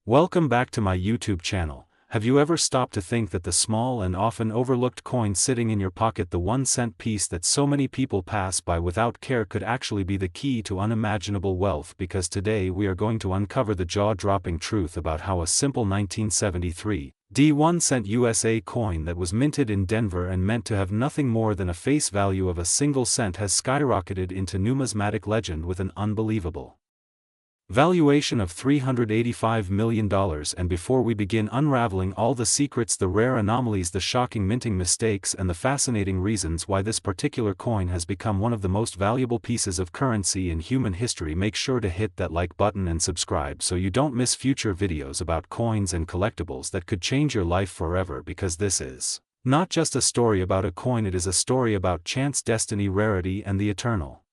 Welcome back to my YouTube channel. Have you ever stopped to think that the small and often overlooked coin sitting in your pocket, the 1-cent piece that so many people pass by without care, could actually be the key to unimaginable wealth? Because today we are going to uncover the jaw-dropping truth about how a simple 1973 1-cent USA coin that was minted in Denver and meant to have nothing more than a face value of a single cent has skyrocketed into numismatic legend with an unbelievable valuation of $385 million. And before we begin unraveling all the secrets, the rare anomalies, the shocking minting mistakes, and the fascinating reasons why this particular coin has become one of the most valuable pieces of currency in human history, make sure to hit that like button and subscribe so you don't miss future videos about coins and collectibles that could change your life forever. Because this is not just a story about a coin, it is a story about chance, destiny, rarity, and the eternal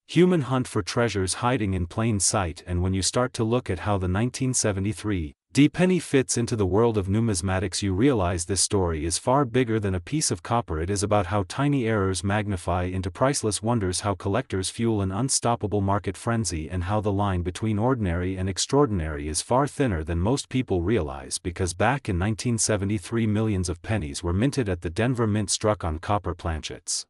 human hunt for treasures hiding in plain sight. And when you start to look at how the 1973 penny fits into the world of numismatics, you realize this story is far bigger than a piece of copper. It is about how tiny errors magnify into priceless wonders, how collectors fuel an unstoppable market frenzy, and how the line between ordinary and extraordinary is far thinner than most people realize. Because back in 1973, millions of pennies were minted at the Denver Mint, struck on copper planchets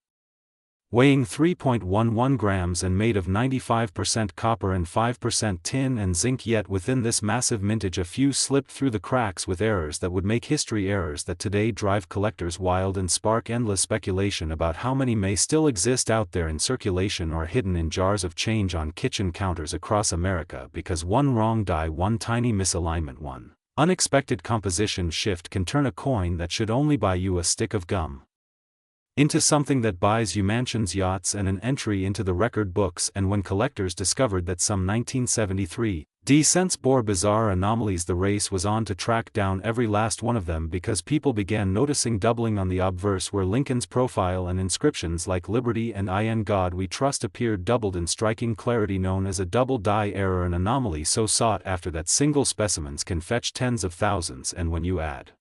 weighing 3.11 grams and made of 95% copper and 5% tin and zinc. Yet within this massive mintage, a few slipped through the cracks with errors that would make history, errors that today drive collectors wild and spark endless speculation about how many may still exist out there in circulation or hidden in jars of change on kitchen counters across America. Because one wrong die, one tiny misalignment, one unexpected composition shift can turn a coin that should only buy you a stick of gum into something that buys you mansions, yachts, and an entry into the record books. And when collectors discovered that some 1973 cents bore bizarre anomalies, the race was on to track down every last one of them, because people began noticing doubling on the obverse, where Lincoln's profile and inscriptions like "Liberty" and "In God We Trust" appeared doubled in striking clarity, known as a double die error, an anomaly so sought after that single specimens can fetch tens of thousands. And when you add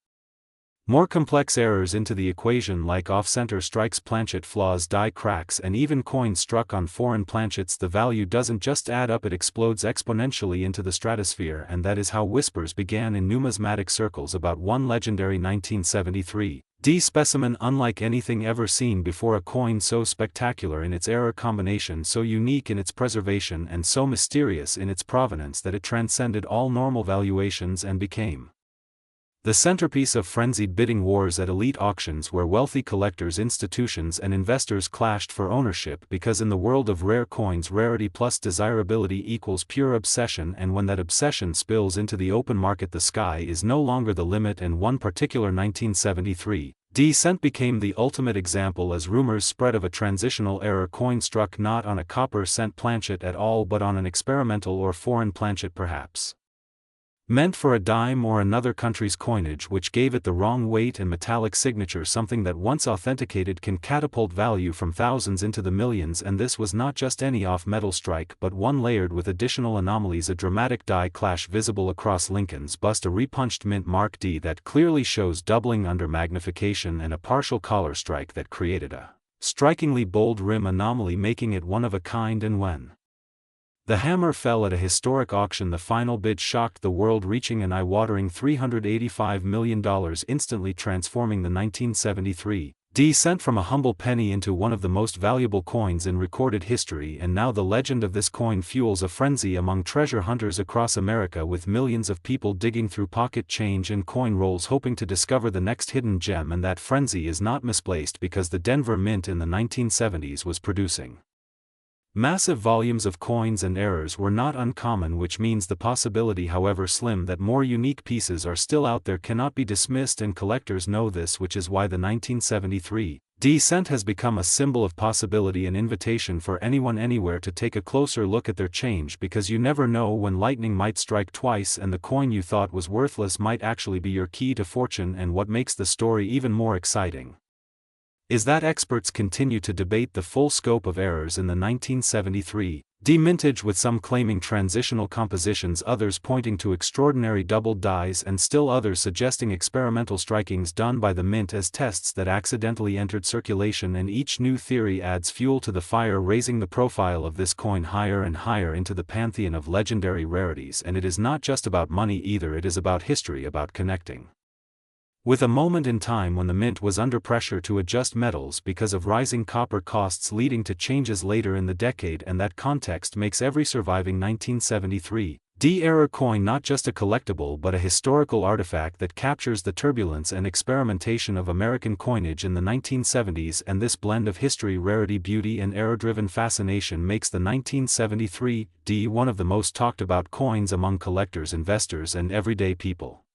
more complex errors into the equation, like off-center strikes, planchet flaws, die cracks, and even coins struck on foreign planchets, the value doesn't just add up, it explodes exponentially into the stratosphere. And that is how whispers began in numismatic circles about one legendary 1973 specimen, unlike anything ever seen before, a coin so spectacular in its error combination, so unique in its preservation, and so mysterious in its provenance that it transcended all normal valuations and became the centerpiece of frenzied bidding wars at elite auctions, where wealthy collectors, institutions, and investors clashed for ownership. Because in the world of rare coins, rarity plus desirability equals pure obsession, and when that obsession spills into the open market, the sky is no longer the limit. And one particular 1973 cent became the ultimate example, as rumors spread of a transitional error coin struck not on a copper cent planchet at all, but on an experimental or foreign planchet, perhaps meant for a dime or another country's coinage, which gave it the wrong weight and metallic signature, something that once authenticated can catapult value from thousands into the millions. And this was not just any off-metal strike, but one layered with additional anomalies: a dramatic die clash visible across Lincoln's bust, a repunched mint mark D that clearly shows doubling under magnification, and a partial collar strike that created a strikingly bold rim anomaly, making it one of a kind. And when the hammer fell at a historic auction, the final bid shocked the world, reaching an eye-watering $385 million, instantly transforming the 1973 cent from a humble penny into one of the most valuable coins in recorded history. And now the legend of this coin fuels a frenzy among treasure hunters across America, with millions of people digging through pocket change and coin rolls hoping to discover the next hidden gem. And that frenzy is not misplaced, because the Denver Mint in the 1970s was producing massive volumes of coins, and errors were not uncommon, which means the possibility, however slim, that more unique pieces are still out there cannot be dismissed. And collectors know this, which is why the 1973 cent has become a symbol of possibility, an invitation for anyone anywhere to take a closer look at their change. Because you never know when lightning might strike twice, and the coin you thought was worthless might actually be your key to fortune. And what makes the story even more exciting is that experts continue to debate the full scope of errors in the 1973 Mintage, with some claiming transitional compositions, others pointing to extraordinary doubled dies, and still others suggesting experimental strikings done by the mint as tests that accidentally entered circulation, and each new theory adds fuel to the fire, raising the profile of this coin higher and higher into the pantheon of legendary rarities. And it is not just about money either, it is about history, about connecting with a moment in time when the mint was under pressure to adjust metals because of rising copper costs, leading to changes later in the decade, and that context makes every surviving 1973 era coin not just a collectible but a historical artifact that captures the turbulence and experimentation of American coinage in the 1970s. And this blend of history, rarity, beauty, and era-driven fascination makes the 1973 one of the most talked about coins among collectors, investors, and everyday people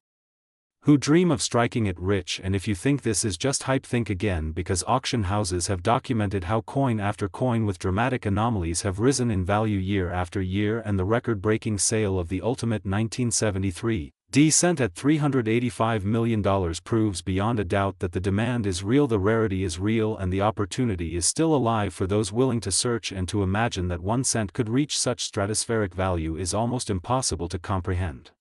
who dream of striking it rich. And if you think this is just hype, think again, because auction houses have documented how coin after coin with dramatic anomalies have risen in value year after year, and the record-breaking sale of the ultimate 1973 cent at $385 million proves beyond a doubt that the demand is real, the rarity is real, and the opportunity is still alive for those willing to search. And to imagine that 1 cent could reach such stratospheric value is almost impossible to comprehend.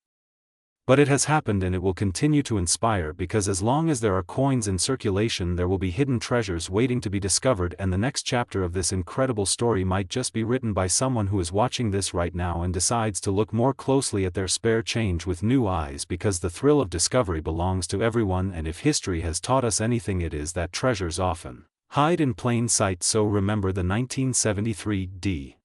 But it has happened, and it will continue to inspire, because as long as there are coins in circulation, there will be hidden treasures waiting to be discovered. And the next chapter of this incredible story might just be written by someone who is watching this right now and decides to look more closely at their spare change with new eyes, because the thrill of discovery belongs to everyone. And if history has taught us anything, it is that treasures often hide in plain sight. So remember the 1973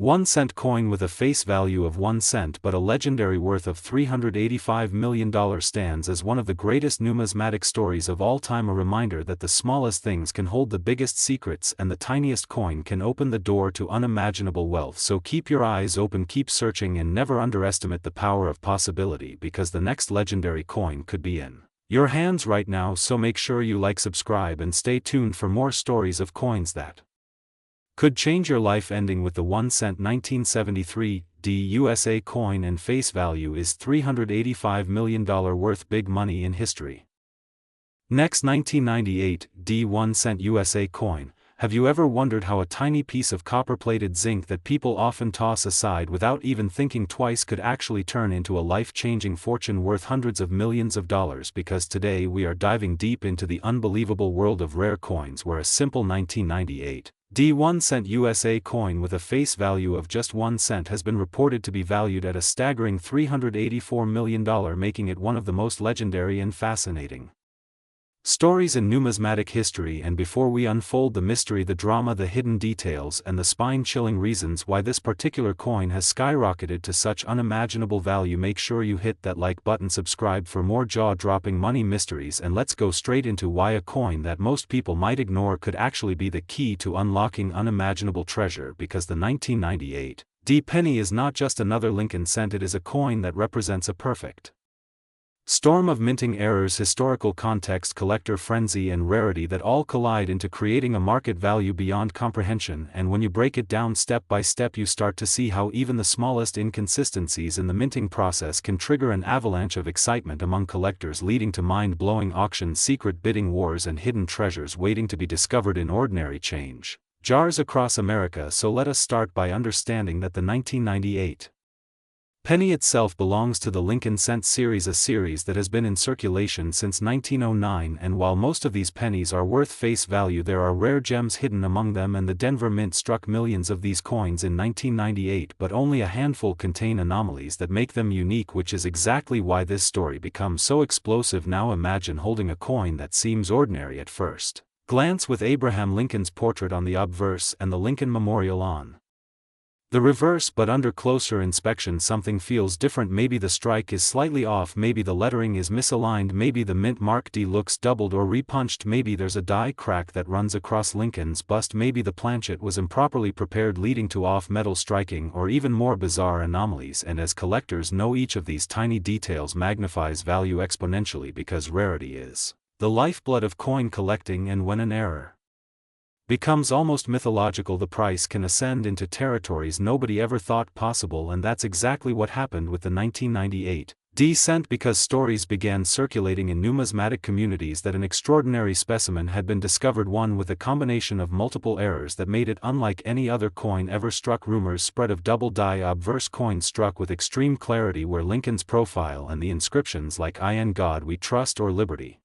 1 cent coin with a face value of 1 cent but a legendary worth of $385 million stands as one of the greatest numismatic stories of all time, a reminder that the smallest things can hold the biggest secrets, and the tiniest coin can open the door to unimaginable wealth. So keep your eyes open, keep searching, and never underestimate the power of possibility, because the next legendary coin could be in your hands right now. So make sure you like, subscribe, and stay tuned for more stories of coins that could change your life, ending with the 1 cent 1973 USA coin, and face value is $385 million worth, big money in history. Next, 1998 1 cent USA coin. Have you ever wondered how a tiny piece of copper-plated zinc that people often toss aside without even thinking twice could actually turn into a life-changing fortune worth hundreds of millions of dollars? Because today we are diving deep into the unbelievable world of rare coins, where a simple 1998 1 cent USA coin with a face value of just 1 cent has been reported to be valued at a staggering $384 million, making it one of the most legendary and fascinating stories in numismatic history. And before we unfold the mystery, the drama, the hidden details, and the spine-chilling reasons why this particular coin has skyrocketed to such unimaginable value, make sure you hit that like button, subscribe for more jaw-dropping money mysteries, and let's go straight into why a coin that most people might ignore could actually be the key to unlocking unimaginable treasure. Because the 1998 penny is not just another Lincoln cent, it is a coin that represents a perfect storm of minting errors, historical context, collector frenzy, and rarity that all collide into creating a market value beyond comprehension. And when you break it down step by step, you start to see how even the smallest inconsistencies in the minting process can trigger an avalanche of excitement among collectors, leading to mind-blowing auctions, secret bidding wars, and hidden treasures waiting to be discovered in ordinary change jars across America. So let us start by understanding that the 1998 penny itself belongs to the Lincoln cent series, a series that has been in circulation since 1909, and while most of these pennies are worth face value, there are rare gems hidden among them, and the Denver Mint struck millions of these coins in 1998, but only a handful contain anomalies that make them unique, which is exactly why this story becomes so explosive. Now imagine holding a coin that seems ordinary at first glance, with Abraham Lincoln's portrait on the obverse and the Lincoln Memorial on the reverse, but under closer inspection something feels different. Maybe the strike is slightly off, maybe the lettering is misaligned, maybe the mint mark D looks doubled or repunched, maybe there's a die crack that runs across Lincoln's bust, maybe the planchet was improperly prepared leading to off-metal striking, or even more bizarre anomalies. And as collectors know, each of these tiny details magnifies value exponentially, because rarity is the lifeblood of coin collecting, and when an error becomes almost mythological, the price can ascend into territories nobody ever thought possible. And that's exactly what happened with the 1998 D-cent because stories began circulating in numismatic communities that an extraordinary specimen had been discovered, one with a combination of multiple errors that made it unlike any other coin ever struck. Rumors spread of double die obverse coins struck with extreme clarity where Lincoln's profile and the inscriptions like "I in God We Trust" or "Liberty"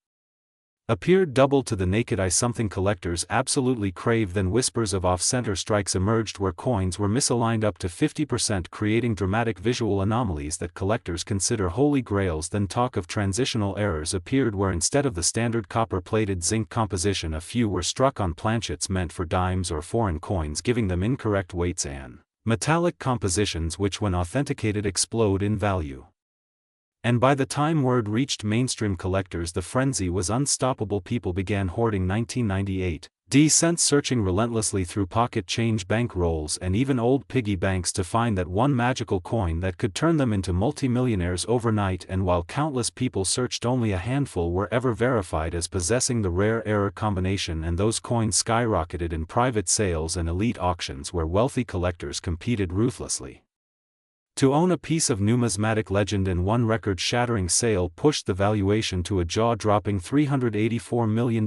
appeared double to the naked eye, something collectors absolutely crave. Then whispers of off-center strikes emerged where coins were misaligned up to 50%, creating dramatic visual anomalies that collectors consider holy grails. Then talk of transitional errors appeared where instead of the standard copper-plated zinc composition a few were struck on planchets meant for dimes or foreign coins, giving them incorrect weights and metallic compositions which when authenticated explode in value. And by the time word reached mainstream collectors the frenzy was unstoppable. People began hoarding 1998 D-cents, searching relentlessly through pocket change, bank rolls and even old piggy banks to find that one magical coin that could turn them into multimillionaires overnight. And while countless people searched, only a handful were ever verified as possessing the rare error combination, and those coins skyrocketed in private sales and elite auctions where wealthy collectors competed ruthlessly to own a piece of numismatic legend, and one record-shattering sale pushed the valuation to a jaw-dropping $384 million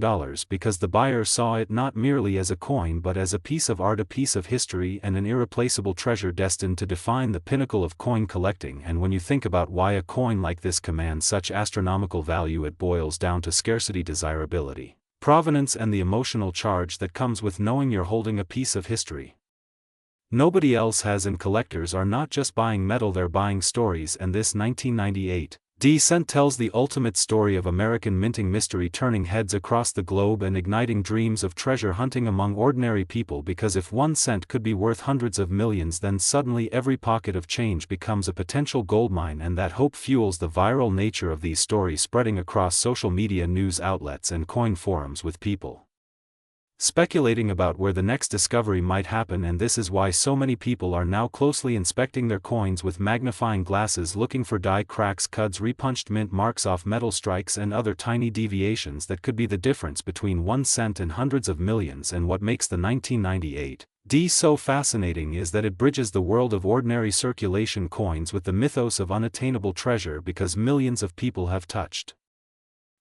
because the buyer saw it not merely as a coin but as a piece of art, a piece of history, and an irreplaceable treasure destined to define the pinnacle of coin collecting. And when you think about why a coin like this commands such astronomical value, it boils down to scarcity, desirability, provenance, and the emotional charge that comes with knowing you're holding a piece of history nobody else has. And collectors are not just buying metal, they're buying stories, and this 1998 D-cent tells the ultimate story of American minting mystery, turning heads across the globe and igniting dreams of treasure hunting among ordinary people. Because if 1 cent could be worth hundreds of millions, then suddenly every pocket of change becomes a potential goldmine, and that hope fuels the viral nature of these stories, spreading across social media, news outlets and coin forums, with people speculating about where the next discovery might happen. And this is why so many people are now closely inspecting their coins with magnifying glasses, looking for die cracks, cuds, repunched mint marks, off metal strikes and other tiny deviations that could be the difference between 1 cent and hundreds of millions. And what makes the 1998 D so fascinating is that it bridges the world of ordinary circulation coins with the mythos of unattainable treasure, because millions of people have touched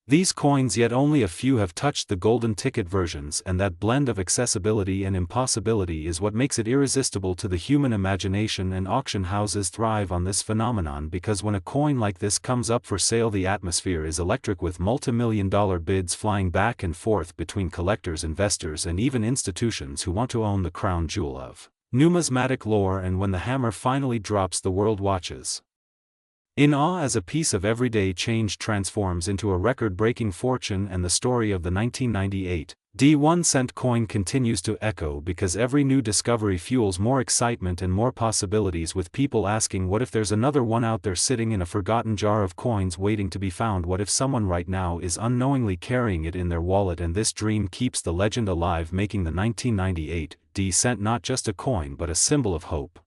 these coins, yet only a few have touched the golden ticket versions, and that blend of accessibility and impossibility is what makes it irresistible to the human imagination. And auction houses thrive on this phenomenon, because when a coin like this comes up for sale, the atmosphere is electric, with multi-million-dollar bids flying back and forth between collectors, investors, and even institutions who want to own the crown jewel of numismatic lore. And when the hammer finally drops, the world watches in awe as a piece of everyday change transforms into a record-breaking fortune. And the story of the 1998 D 1 cent coin continues to echo, because every new discovery fuels more excitement and more possibilities, with people asking, what if there's another one out there sitting in a forgotten jar of coins waiting to be found? What if someone right now is unknowingly carrying it in their wallet? And this dream keeps the legend alive, making the 1998 D cent not just a coin but a symbol of hope,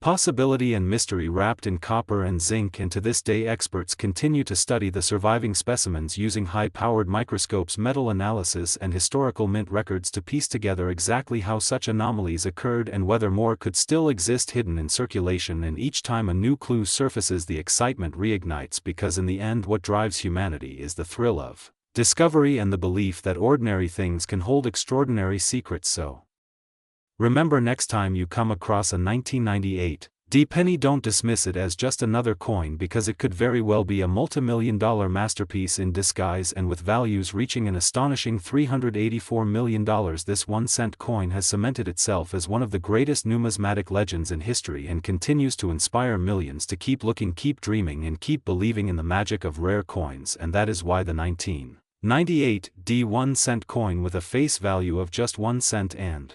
possibility and mystery, wrapped in copper and zinc. And to this day experts continue to study the surviving specimens using high-powered microscopes, metal analysis and historical mint records to piece together exactly how such anomalies occurred and whether more could still exist hidden in circulation. And each time a new clue surfaces, the excitement reignites, because in the end what drives humanity is the thrill of discovery and the belief that ordinary things can hold extraordinary secrets. So remember, next time you come across a 1998 D penny, don't dismiss it as just another coin, because it could very well be a multi-million-dollar masterpiece in disguise. And with values reaching an astonishing $384 million, this 1 cent coin has cemented itself as one of the greatest numismatic legends in history, and continues to inspire millions to keep looking, keep dreaming, and keep believing in the magic of rare coins. And that is why the 1998 D 1 cent coin, with a face value of just 1 cent and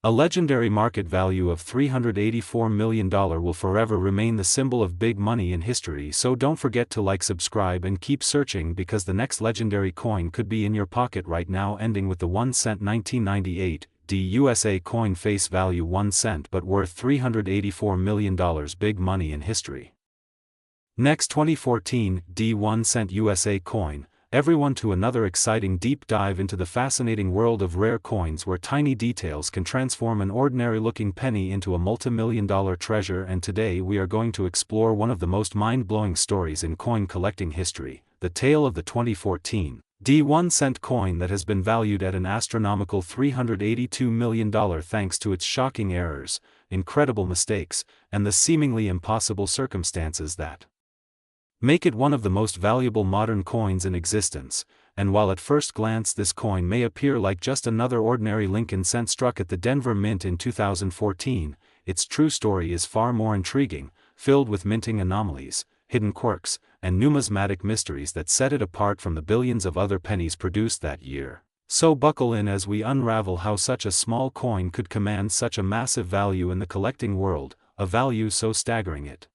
a legendary market value of $384 million, will forever remain the symbol of big money in history. So don't forget to like, subscribe, and keep searching, because the next legendary coin could be in your pocket right now. Ending with the 1 cent 1998 D USA coin, face value 1 cent but worth $384 million, big money in history. Next, 2014 D 1 cent USA coin, everyone to another exciting deep dive into the fascinating world of rare coins where tiny details can transform an ordinary-looking penny into a multi-million-dollar treasure. And today we are going to explore one of the most mind-blowing stories in coin collecting history, the tale of the 2014 1-cent coin that has been valued at an astronomical $382 million thanks to its shocking errors, incredible mistakes, and the seemingly impossible circumstances that make it one of the most valuable modern coins in existence. And while at first glance this coin may appear like just another ordinary Lincoln cent struck at the Denver Mint in 2014, its true story is far more intriguing, filled with minting anomalies, hidden quirks, and numismatic mysteries that set it apart from the billions of other pennies produced that year. So buckle in as we unravel how such a small coin could command such a massive value in the collecting world, a value so staggering it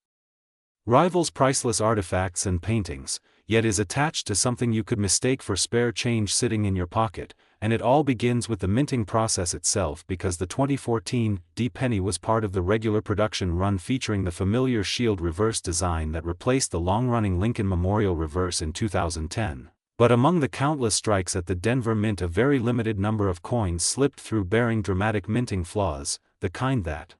rivals priceless artifacts and paintings, yet is attached to something you could mistake for spare change sitting in your pocket. And it all begins with the minting process itself, because the 2014 penny was part of the regular production run featuring the familiar shield reverse design that replaced the long-running Lincoln Memorial reverse in 2010. But among the countless strikes at the Denver Mint, a very limited number of coins slipped through bearing dramatic minting flaws, the kind that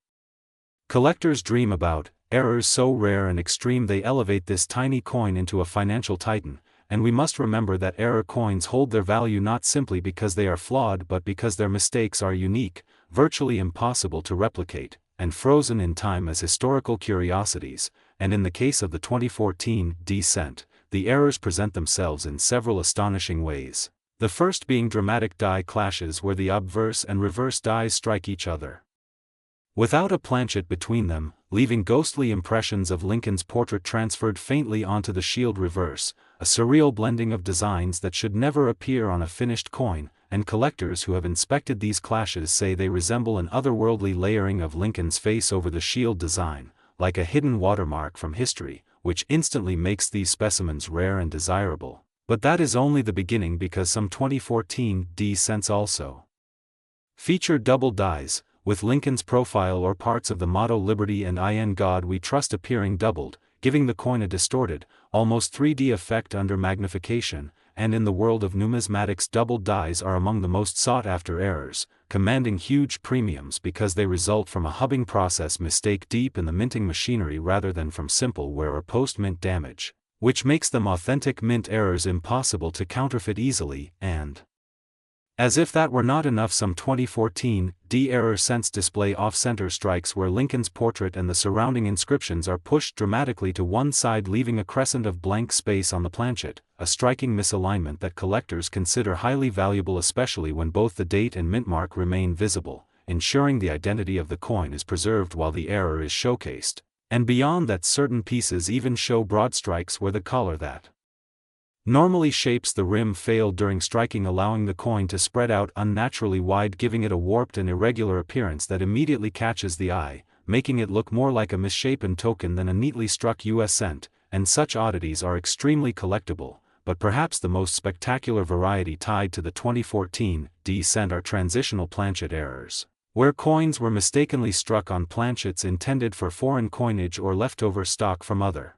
collectors dream about, errors so rare and extreme they elevate this tiny coin into a financial titan. And we must remember that error coins hold their value not simply because they are flawed but because their mistakes are unique, virtually impossible to replicate, and frozen in time as historical curiosities. And in the case of the 2014 cent, the errors present themselves in several astonishing ways. The first being dramatic die clashes where the obverse and reverse dies strike each other without a planchet between them, leaving ghostly impressions of Lincoln's portrait transferred faintly onto the shield reverse, a surreal blending of designs that should never appear on a finished coin. And collectors who have inspected these clashes say they resemble an otherworldly layering of Lincoln's face over the shield design, like a hidden watermark from history, which instantly makes these specimens rare and desirable. But that is only the beginning, because some 2014 cents also feature double dies, with Lincoln's profile or parts of the motto "Liberty and in God We Trust" appearing doubled, giving the coin a distorted, almost 3D effect under magnification. And in the world of numismatics, doubled dies are among the most sought-after errors, commanding huge premiums because they result from a hubbing process mistake deep in the minting machinery rather than from simple wear or post-mint damage, which makes them authentic mint errors impossible to counterfeit easily. And as if that were not enough, some 2014 error cents display off-center strikes where Lincoln's portrait and the surrounding inscriptions are pushed dramatically to one side, leaving a crescent of blank space on the planchet, a striking misalignment that collectors consider highly valuable, especially when both the date and mint mark remain visible, ensuring the identity of the coin is preserved while the error is showcased. And beyond that, certain pieces even show broad strikes where the collar that normally shapes the rim failed during striking, allowing the coin to spread out unnaturally wide, giving it a warped and irregular appearance that immediately catches the eye, making it look more like a misshapen token than a neatly struck US cent. And such oddities are extremely collectible, but perhaps the most spectacular variety tied to the 2014 cent are transitional planchet errors, where coins were mistakenly struck on planchets intended for foreign coinage or leftover stock from other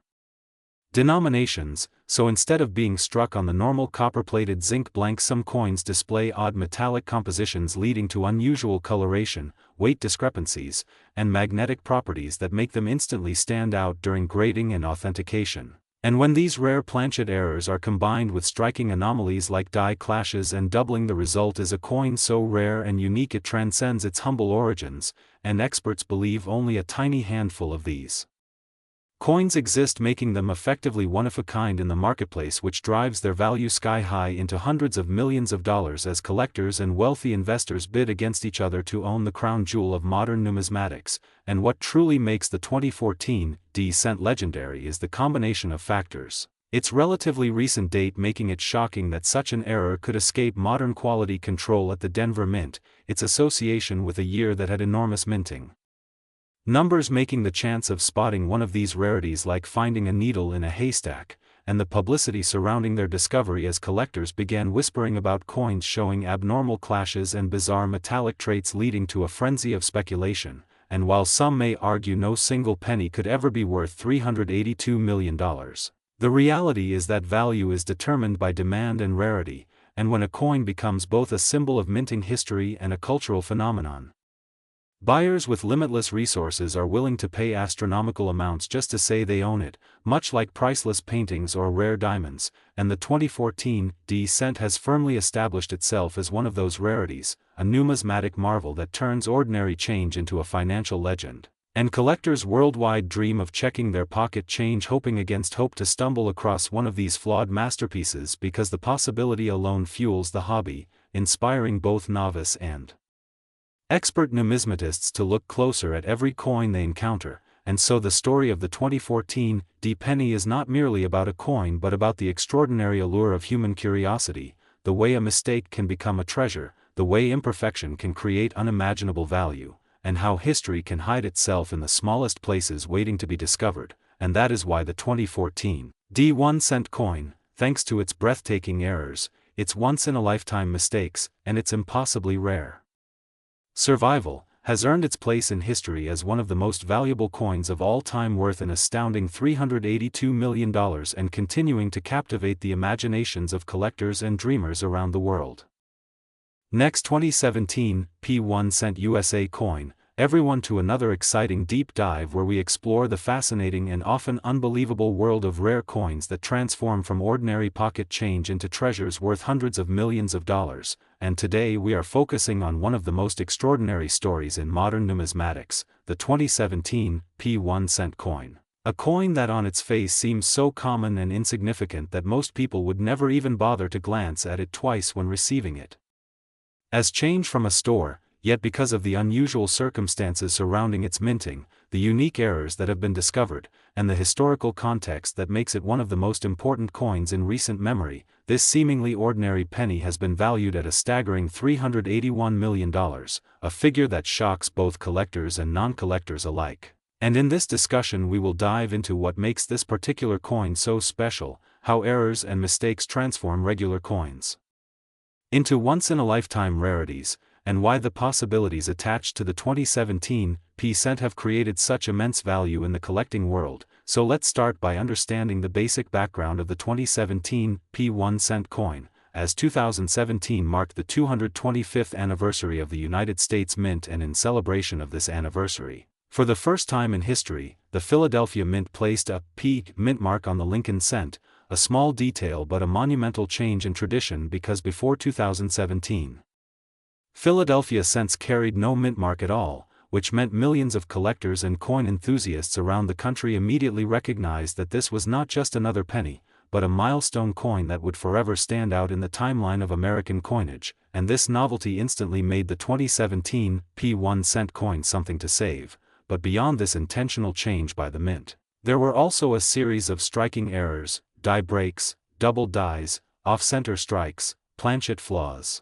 denominations. So instead of being struck on the normal copper-plated zinc blank, some coins display odd metallic compositions leading to unusual coloration, weight discrepancies, and magnetic properties that make them instantly stand out during grading and authentication. And when these rare planchet errors are combined with striking anomalies like die clashes and doubling, the result is a coin so rare and unique it transcends its humble origins, and experts believe only a tiny handful of these coins exist, making them effectively one of a kind in the marketplace, which drives their value sky high into hundreds of millions of dollars as collectors and wealthy investors bid against each other to own the crown jewel of modern numismatics. And what truly makes the 2014 cent legendary is the combination of factors: its relatively recent date, making it shocking that such an error could escape modern quality control at the Denver Mint, its association with a year that had enormous minting numbers, making the chance of spotting one of these rarities like finding a needle in a haystack, and the publicity surrounding their discovery as collectors began whispering about coins showing abnormal clashes and bizarre metallic traits, leading to a frenzy of speculation. And while some may argue no single penny could ever be worth $382 million, The reality is that value is determined by demand and rarity, and when a coin becomes both a symbol of minting history and a cultural phenomenon, buyers with limitless resources are willing to pay astronomical amounts just to say they own it, much like priceless paintings or rare diamonds, and the 2014 cent has firmly established itself as one of those rarities, a numismatic marvel that turns ordinary change into a financial legend. And collectors worldwide dream of checking their pocket change, hoping against hope to stumble across one of these flawed masterpieces, because the possibility alone fuels the hobby, inspiring both novice and expert numismatists to look closer at every coin they encounter. And so the story of the 2014 penny is not merely about a coin but about the extraordinary allure of human curiosity, the way a mistake can become a treasure, the way imperfection can create unimaginable value, and how history can hide itself in the smallest places waiting to be discovered. And that is why the 2014 1-cent coin, thanks to its breathtaking errors, its once-in-a-lifetime mistakes, and its impossibly rare survival, has earned its place in history as one of the most valuable coins of all time, worth an astounding $382 million and continuing to captivate the imaginations of collectors and dreamers around the world. Next, 2017 1-cent USA coin, everyone to another exciting deep dive where we explore the fascinating and often unbelievable world of rare coins that transform from ordinary pocket change into treasures worth hundreds of millions of dollars. And today we are focusing on one of the most extraordinary stories in modern numismatics, the 2017 1-cent coin. A coin that on its face seems so common and insignificant that most people would never even bother to glance at it twice when receiving it as change from a store. Yet because of the unusual circumstances surrounding its minting, the unique errors that have been discovered, and the historical context that makes it one of the most important coins in recent memory, this seemingly ordinary penny has been valued at a staggering $381 million, a figure that shocks both collectors and non-collectors alike. And in this discussion we will dive into what makes this particular coin so special, how errors and mistakes transform regular coins into once-in-a-lifetime rarities, and why the possibilities attached to the 2017 cent have created such immense value in the collecting world. So let's start by understanding the basic background of the 2017 1-cent coin, as 2017 marked the 225th anniversary of the United States Mint, and in celebration of this anniversary, for the first time in history, the Philadelphia Mint placed a mint mark on the Lincoln cent, a small detail but a monumental change in tradition, because before 2017, Philadelphia cents carried no mint mark at all, which meant millions of collectors and coin enthusiasts around the country immediately recognized that this was not just another penny, but a milestone coin that would forever stand out in the timeline of American coinage. And this novelty instantly made the 2017 1-cent coin something to save. But beyond this intentional change by the mint, there were also a series of striking errors, die breaks, double dies, off-center strikes, planchet flaws,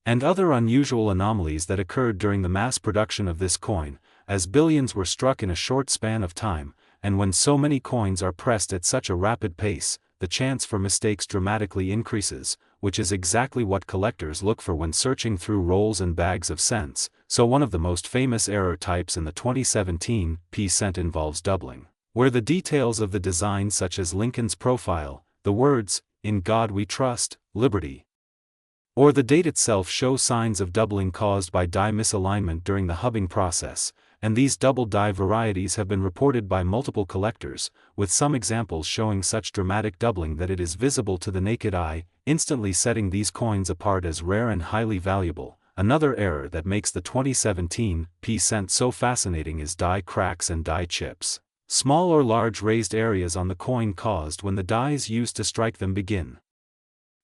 and other unusual anomalies that occurred during the mass production of this coin, as billions were struck in a short span of time. And when so many coins are pressed at such a rapid pace, the chance for mistakes dramatically increases, which is exactly what collectors look for when searching through rolls and bags of cents. So one of the most famous error types in the 2017 cent involves doubling, where the details of the design, such as Lincoln's profile, the words, "In God We Trust, Liberty," or the date itself, show signs of doubling caused by die misalignment during the hubbing process. And these double die varieties have been reported by multiple collectors, with some examples showing such dramatic doubling that it is visible to the naked eye, instantly setting these coins apart as rare and highly valuable. Another error that makes the 2017 cent so fascinating is die cracks and die chips, small or large raised areas on the coin caused when the dies used to strike them begin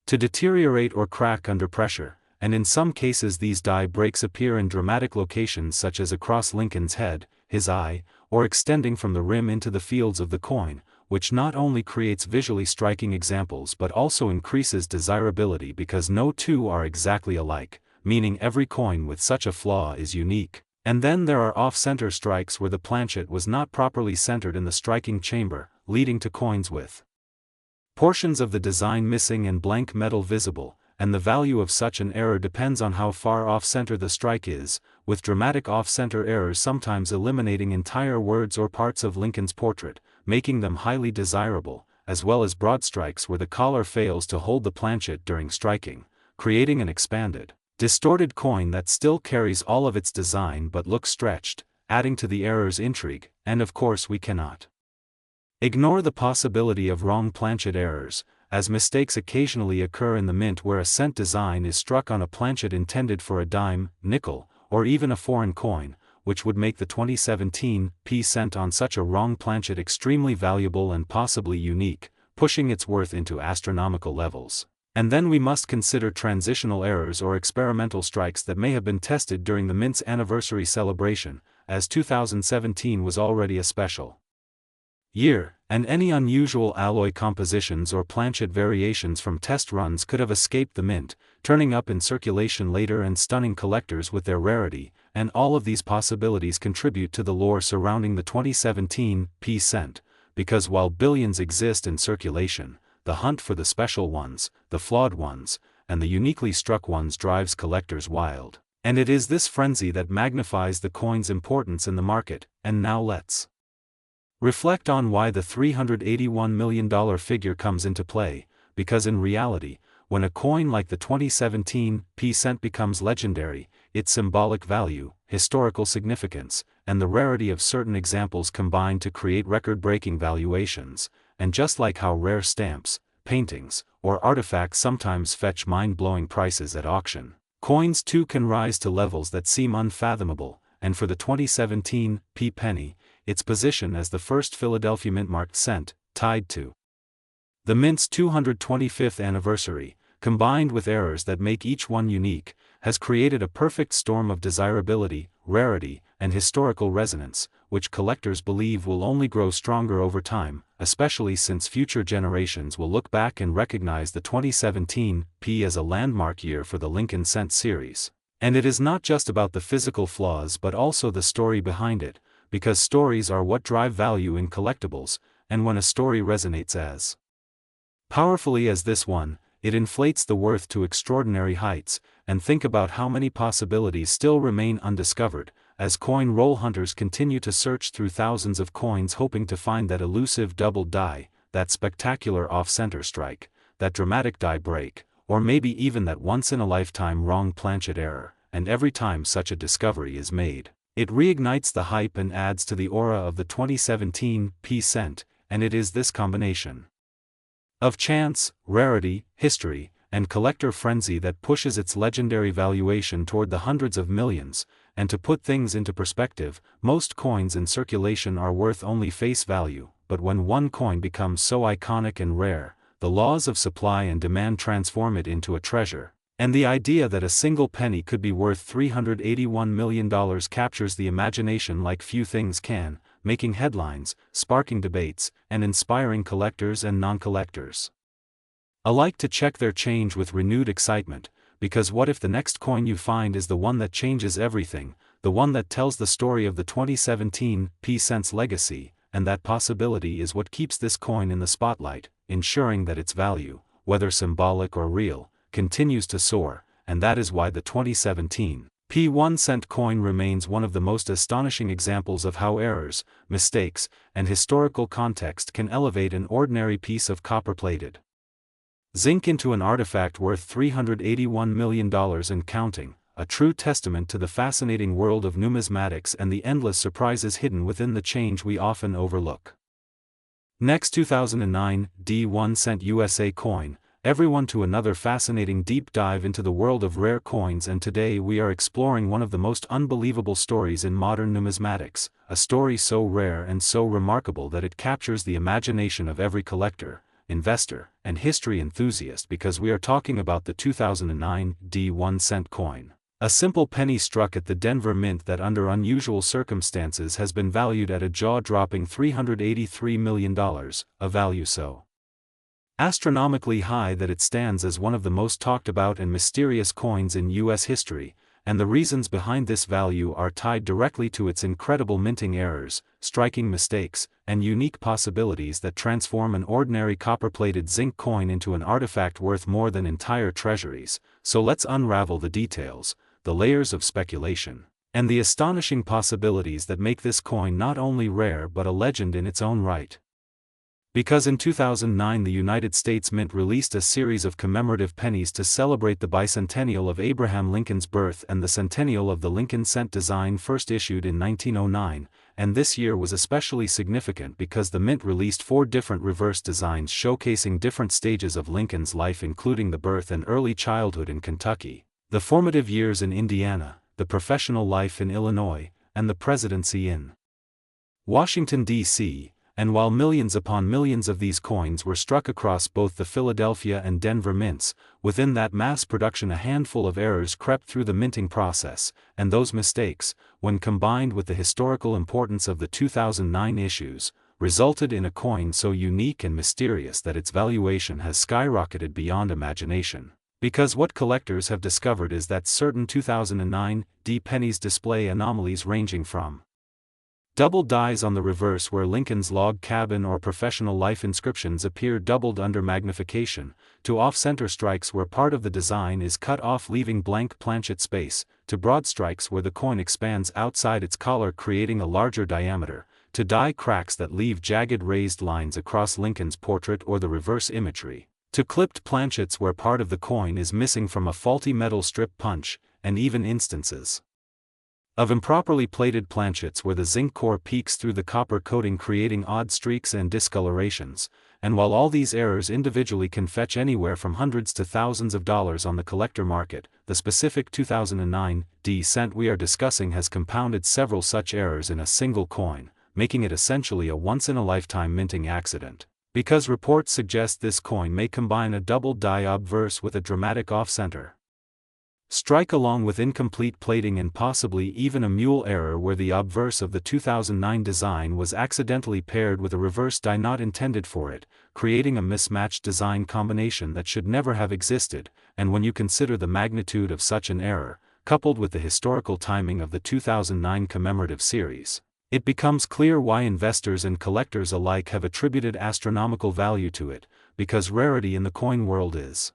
to deteriorate or crack under pressure, and in some cases these die breaks appear in dramatic locations such as across Lincoln's head, his eye, or extending from the rim into the fields of the coin, which not only creates visually striking examples but also increases desirability, because no two are exactly alike, meaning every coin with such a flaw is unique. And then there are off-center strikes where the planchet was not properly centered in the striking chamber, leading to coins with portions of the design missing and blank metal visible. And the value of such an error depends on how far off-center the strike is, with dramatic off-center errors sometimes eliminating entire words or parts of Lincoln's portrait, making them highly desirable. as well as broad strikes where the collar fails to hold the planchet during striking, creating an expanded, distorted coin that still carries all of its design but looks stretched, adding to the error's intrigue. And of course we cannot ignore the possibility of wrong planchet errors, as mistakes occasionally occur in the mint where a cent design is struck on a planchet intended for a dime, nickel, or even a foreign coin, which would make the 2017 p cent on such a wrong planchet extremely valuable and possibly unique, pushing its worth into astronomical levels. And then we must consider transitional errors or experimental strikes that may have been tested during the mint's anniversary celebration, as 2017 was already a special year, and any unusual alloy compositions or planchet variations from test runs could have escaped the mint, turning up in circulation later and stunning collectors with their rarity, and all of these possibilities contribute to the lore surrounding the 2017 p cent, because while billions exist in circulation, the hunt for the special ones, the flawed ones, and the uniquely struck ones drives collectors wild. And it is this frenzy that magnifies the coin's importance in the market. And now let's reflect on why the $381 million figure comes into play, because in reality, when a coin like the 2017 p cent becomes legendary, its symbolic value, historical significance, and the rarity of certain examples combine to create record-breaking valuations. And just like how rare stamps, paintings, or artifacts sometimes fetch mind-blowing prices at auction, coins too can rise to levels that seem unfathomable. And for the 2017 p penny, its position as the first Philadelphia mint-marked cent, tied to the mint's 225th anniversary, combined with errors that make each one unique, has created a perfect storm of desirability, rarity, and historical resonance, which collectors believe will only grow stronger over time, especially since future generations will look back and recognize the 2017 p as a landmark year for the Lincoln Cent series. And it is not just about the physical flaws but also the story behind it, because stories are what drive value in collectibles, and when a story resonates as powerfully as this one, it inflates the worth to extraordinary heights. And think about how many possibilities still remain undiscovered, as coin roll hunters continue to search through thousands of coins hoping to find that elusive double die, that spectacular off-center strike, that dramatic die break, or maybe even that once-in-a-lifetime wrong planchet error. And every time such a discovery is made, it reignites the hype and adds to the aura of the 2017 p cent. And it is this combination of chance, rarity, history, and collector frenzy that pushes its legendary valuation toward the hundreds of millions. And to put things into perspective, most coins in circulation are worth only face value, but when one coin becomes so iconic and rare, the laws of supply and demand transform it into a treasure. And the idea that a single penny could be worth $381 million captures the imagination like few things can, making headlines, sparking debates, and inspiring collectors and non-collectors alike to check their change with renewed excitement, because what if the next coin you find is the one that changes everything, the one that tells the story of the 2017 p cent's legacy? And that possibility is what keeps this coin in the spotlight, ensuring that its value, whether symbolic or real, continues to soar. And that is why the 2017 p 1 cent coin remains one of the most astonishing examples of how errors, mistakes, and historical context can elevate an ordinary piece of copper-plated zinc into an artifact worth $381 million and counting, a true testament to the fascinating world of numismatics and the endless surprises hidden within the change we often overlook. Next, 2009 d 1 cent USA coin, everyone to another fascinating deep dive into the world of rare coins. And today we are exploring one of the most unbelievable stories in modern numismatics, a story so rare and so remarkable that it captures the imagination of every collector, investor, and history enthusiast, because we are talking about the 2009 d 1 cent coin. A simple penny struck at the Denver Mint that under unusual circumstances has been valued at a jaw-dropping $383 million, a value so astronomically high that it stands as one of the most talked about and mysterious coins in U.S. history. And the reasons behind this value are tied directly to its incredible minting errors, striking mistakes, and unique possibilities that transform an ordinary copper-plated zinc coin into an artifact worth more than entire treasuries. So let's unravel the details, the layers of speculation, and the astonishing possibilities that make this coin not only rare but a legend in its own right. Because in 2009 the United States Mint released a series of commemorative pennies to celebrate the bicentennial of Abraham Lincoln's birth and the centennial of the Lincoln cent design first issued in 1909, and this year was especially significant because the Mint released 4 different reverse designs showcasing different stages of Lincoln's life, including the birth and early childhood in Kentucky, the formative years in Indiana, the professional life in Illinois, and the presidency in Washington, D.C., and while millions upon millions of these coins were struck across both the Philadelphia and Denver mints, within that mass production a handful of errors crept through the minting process, and those mistakes, when combined with the historical importance of the 2009 issues, resulted in a coin so unique and mysterious that its valuation has skyrocketed beyond imagination. Because what collectors have discovered is that certain 2009 D pennies display anomalies ranging from doubled dies on the reverse where Lincoln's log cabin or professional life inscriptions appear doubled under magnification, to off-center strikes where part of the design is cut off leaving blank planchet space, to broad strikes where the coin expands outside its collar creating a larger diameter, to die cracks that leave jagged raised lines across Lincoln's portrait or the reverse imagery, to clipped planchets where part of the coin is missing from a faulty metal strip punch, and even instances of improperly plated planchets where the zinc core peeks through the copper coating creating odd streaks and discolorations, and while all these errors individually can fetch anywhere from hundreds to thousands of dollars on the collector market, the specific 2009 D cent we are discussing has compounded several such errors in a single coin, making it essentially a once-in-a-lifetime minting accident. Because reports suggest this coin may combine a doubled die obverse with a dramatic off-center strike along with incomplete plating and possibly even a mule error where the obverse of the 2009 design was accidentally paired with a reverse die not intended for it, creating a mismatched design combination that should never have existed, and when you consider the magnitude of such an error, coupled with the historical timing of the 2009 commemorative series, it becomes clear why investors and collectors alike have attributed astronomical value to it, because rarity in the coin world is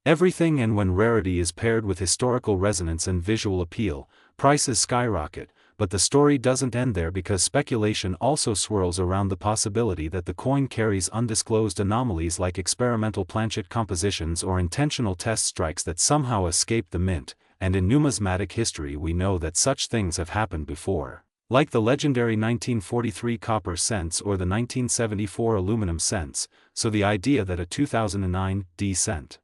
everything, and when rarity is paired with historical resonance and visual appeal, prices skyrocket. But the story doesn't end there because speculation also swirls around the possibility that the coin carries undisclosed anomalies like experimental planchet compositions or intentional test strikes that somehow escape the mint, and in numismatic history we know that such things have happened before, like the legendary 1943 copper cents or the 1974 aluminum cents, so the idea that a 2009 D cent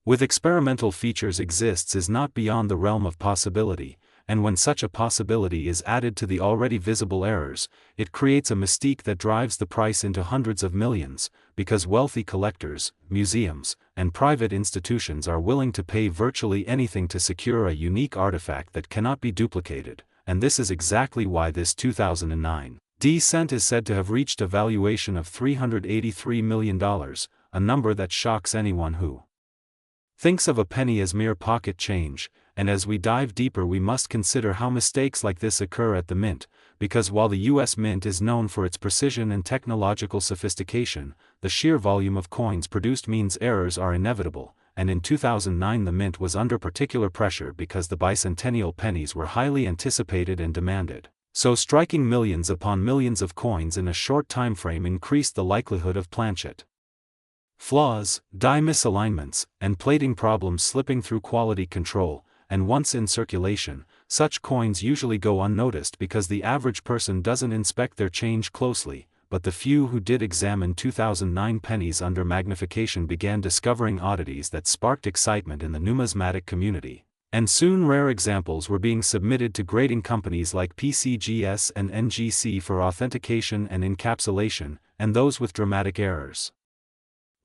with experimental features exists is not beyond the realm of possibility, and when such a possibility is added to the already visible errors, it creates a mystique that drives the price into hundreds of millions, because wealthy collectors, museums, and private institutions are willing to pay virtually anything to secure a unique artifact that cannot be duplicated, and this is exactly why this 2009 D cent is said to have reached a valuation of $383 million, a number that shocks anyone who thinks of a penny as mere pocket change, and as we dive deeper we must consider how mistakes like this occur at the mint, because while the U.S. Mint is known for its precision and technological sophistication, the sheer volume of coins produced means errors are inevitable, and in 2009 the mint was under particular pressure because the bicentennial pennies were highly anticipated and demanded. So striking millions upon millions of coins in a short time frame increased the likelihood of planchet flaws, die misalignments, and plating problems slipping through quality control, and once in circulation, such coins usually go unnoticed because the average person doesn't inspect their change closely, but the few who did examine 2009 pennies under magnification began discovering oddities that sparked excitement in the numismatic community, and soon rare examples were being submitted to grading companies like PCGS and NGC for authentication and encapsulation, and those with dramatic errors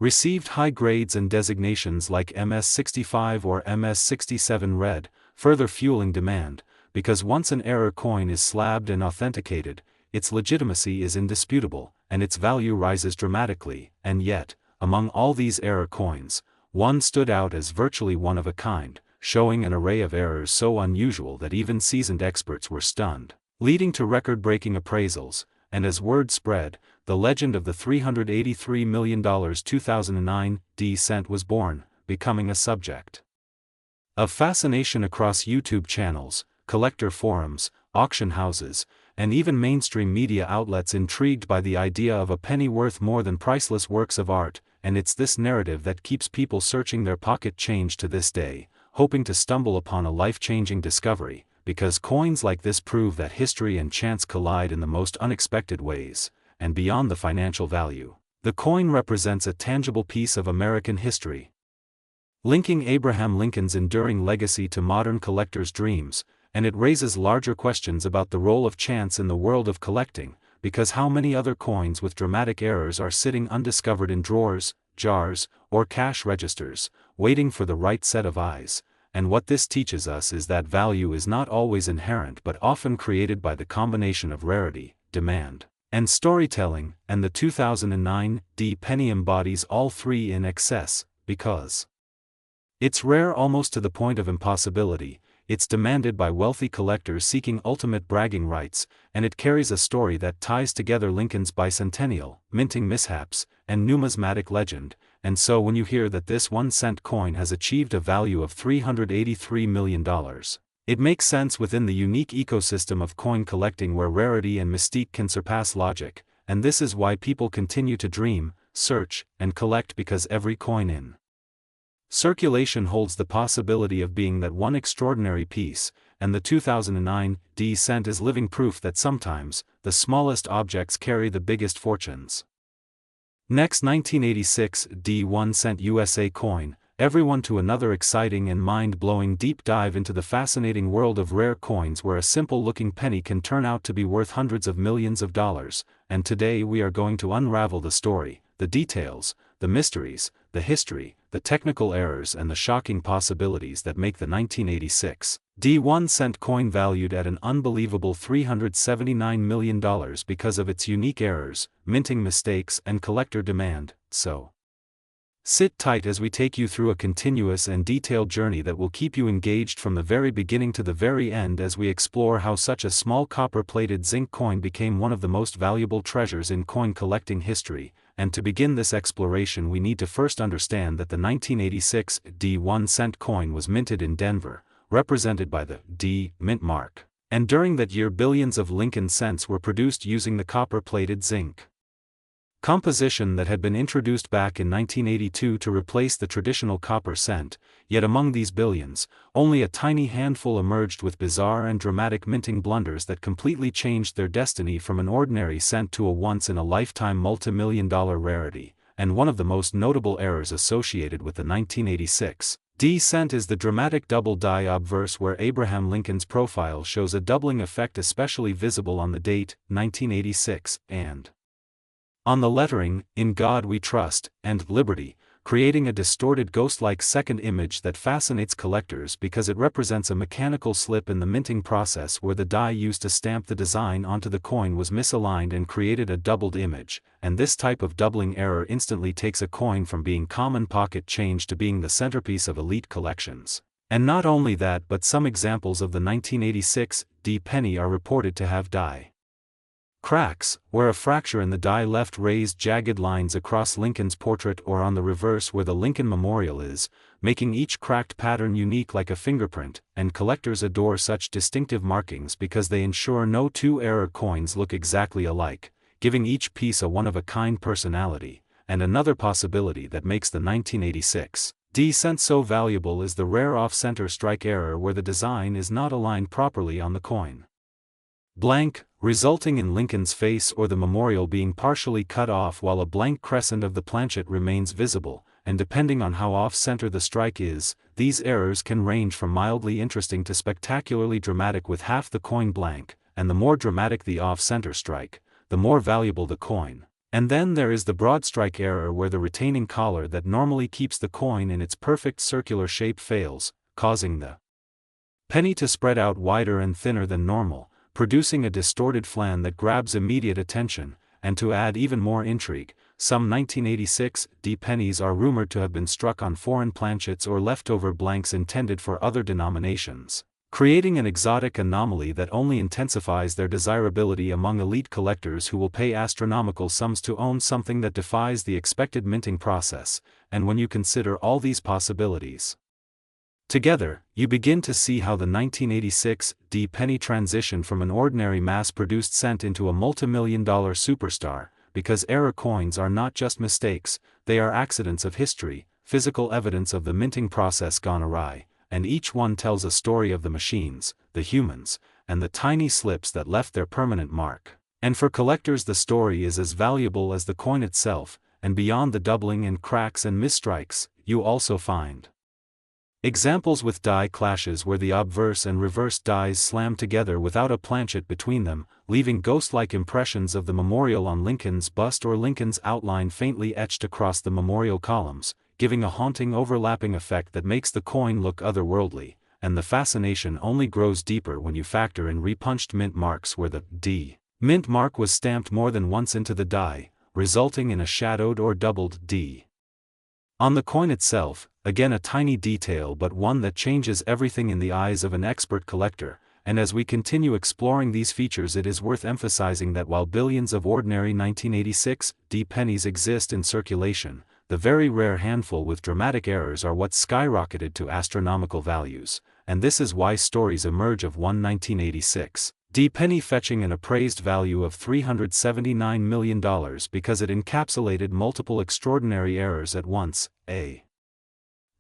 received high grades and designations like MS65 or MS67 red, further fueling demand, because once an error coin is slabbed and authenticated, its legitimacy is indisputable, and its value rises dramatically, and yet, among all these error coins, one stood out as virtually one of a kind, showing an array of errors so unusual that even seasoned experts were stunned, leading to record-breaking appraisals, and as word spread, the legend of the $383 million 2009 D cent was born, becoming a subject of fascination across YouTube channels, collector forums, auction houses, and even mainstream media outlets intrigued by the idea of a penny worth more than priceless works of art, and it's this narrative that keeps people searching their pocket change to this day, hoping to stumble upon a life-changing discovery, because coins like this prove that history and chance collide in the most unexpected ways, and beyond the financial value. The coin represents a tangible piece of American history, linking Abraham Lincoln's enduring legacy to modern collectors' dreams, and it raises larger questions about the role of chance in the world of collecting, because how many other coins with dramatic errors are sitting undiscovered in drawers, jars, or cash registers, waiting for the right set of eyes. And what this teaches us is that value is not always inherent but often created by the combination of rarity, demand, and storytelling, and the 2009 D penny embodies all three in excess, because it's rare almost to the point of impossibility, it's demanded by wealthy collectors seeking ultimate bragging rights, and it carries a story that ties together Lincoln's bicentennial, minting mishaps, and numismatic legend. And so when you hear that this 1-cent coin has achieved a value of $383 million, it makes sense within the unique ecosystem of coin collecting where rarity and mystique can surpass logic, and this is why people continue to dream, search, and collect, because every coin in circulation holds the possibility of being that one extraordinary piece, and the 2009 D cent is living proof that sometimes, the smallest objects carry the biggest fortunes. Next, 1986 D 1-cent USA coin, everyone to another exciting and mind-blowing deep dive into the fascinating world of rare coins where a simple-looking penny can turn out to be worth hundreds of millions of dollars, and today we are going to unravel the story, the details, the mysteries, the history, the technical errors and the shocking possibilities that make the 1986 D 1-cent coin valued at an unbelievable $379 million because of its unique errors, minting mistakes and collector demand. So sit tight as we take you through a continuous and detailed journey that will keep you engaged from the very beginning to the very end as we explore how such a small copper-plated zinc coin became one of the most valuable treasures in coin collecting history. And to begin this exploration we need to first understand that the 1986 D 1-cent coin was minted in Denver, represented by the D mint mark, and during that year billions of Lincoln cents were produced using the copper-plated zinc composition that had been introduced back in 1982 to replace the traditional copper cent, yet among these billions, only a tiny handful emerged with bizarre and dramatic minting blunders that completely changed their destiny from an ordinary cent to a once-in-a-lifetime multi-million-dollar rarity. And one of the most notable errors associated with the 1986 D cent is the dramatic double die obverse where Abraham Lincoln's profile shows a doubling effect especially visible on the date, 1986, and on the lettering, "In God We Trust," and "Liberty," creating a distorted ghost-like second image that fascinates collectors because it represents a mechanical slip in the minting process where the die used to stamp the design onto the coin was misaligned and created a doubled image, and this type of doubling error instantly takes a coin from being common pocket change to being the centerpiece of elite collections. And not only that, but some examples of the 1986 D penny are reported to have die cracks, where a fracture in the die left raised jagged lines across Lincoln's portrait or on the reverse where the Lincoln Memorial is, making each cracked pattern unique like a fingerprint, and collectors adore such distinctive markings because they ensure no two error coins look exactly alike, giving each piece a one-of-a-kind personality. And another possibility that makes the 1986 D cent so valuable is the rare off-center strike error where the design is not aligned properly on the coin blank, resulting in Lincoln's face or the memorial being partially cut off while a blank crescent of the planchet remains visible, and depending on how off-center the strike is, these errors can range from mildly interesting to spectacularly dramatic with half the coin blank, and the more dramatic the off-center strike, the more valuable the coin. And then there is the broad strike error where the retaining collar that normally keeps the coin in its perfect circular shape fails, causing the penny to spread out wider and thinner than normal, producing a distorted flan that grabs immediate attention. And to add even more intrigue, some 1986 D pennies are rumored to have been struck on foreign planchets or leftover blanks intended for other denominations, creating an exotic anomaly that only intensifies their desirability among elite collectors who will pay astronomical sums to own something that defies the expected minting process. And when you consider all these possibilities, Together, you begin to see how the 1986 D penny transitioned from an ordinary mass-produced cent into a multimillion-dollar superstar, because error coins are not just mistakes, they are accidents of history, physical evidence of the minting process gone awry, and each one tells a story of the machines, the humans, and the tiny slips that left their permanent mark. And for collectors, the story is as valuable as the coin itself, and beyond the doubling and cracks and misstrikes, you also find examples with die clashes where the obverse and reverse dies slam together without a planchet between them, leaving ghost-like impressions of the memorial on Lincoln's bust or Lincoln's outline faintly etched across the memorial columns, giving a haunting overlapping effect that makes the coin look otherworldly, and the fascination only grows deeper when you factor in repunched mint marks where the D mint mark was stamped more than once into the die, resulting in a shadowed or doubled D. On the coin itself, again a tiny detail but one that changes everything in the eyes of an expert collector, and as we continue exploring these features it is worth emphasizing that while billions of ordinary 1986 D pennies exist in circulation, the very rare handful with dramatic errors are what skyrocketed to astronomical values, and this is why stories emerge of one 1986 D penny fetching an appraised value of $379 million because it encapsulated multiple extraordinary errors at once, a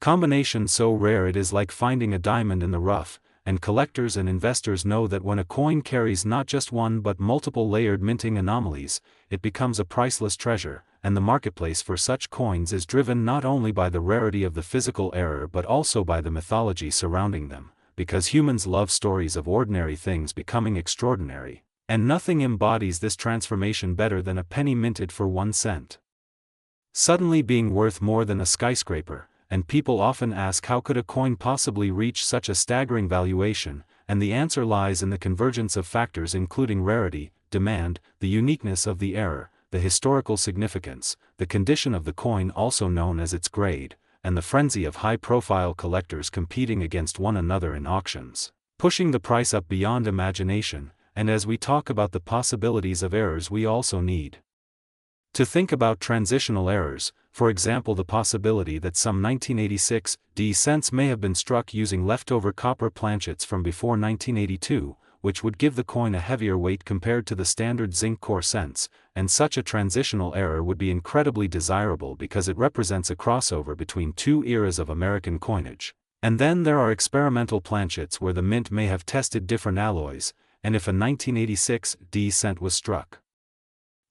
combination so rare it is like finding a diamond in the rough, and collectors and investors know that when a coin carries not just one but multiple layered minting anomalies, it becomes a priceless treasure, and the marketplace for such coins is driven not only by the rarity of the physical error but also by the mythology surrounding them, because humans love stories of ordinary things becoming extraordinary, and nothing embodies this transformation better than a penny minted for 1 cent. Suddenly being worth more than a skyscraper, and people often ask how could a coin possibly reach such a staggering valuation, and the answer lies in the convergence of factors including rarity, demand, the uniqueness of the error, the historical significance, the condition of the coin also known as its grade, and the frenzy of high-profile collectors competing against one another in auctions, pushing the price up beyond imagination. And as we talk about the possibilities of errors, we also need to think about transitional errors, for example the possibility that some 1986 D cents may have been struck using leftover copper planchets from before 1982, which would give the coin a heavier weight compared to the standard zinc core cents, and such a transitional error would be incredibly desirable because it represents a crossover between two eras of American coinage. And then there are experimental planchets where the mint may have tested different alloys, and if a 1986 D cent was struck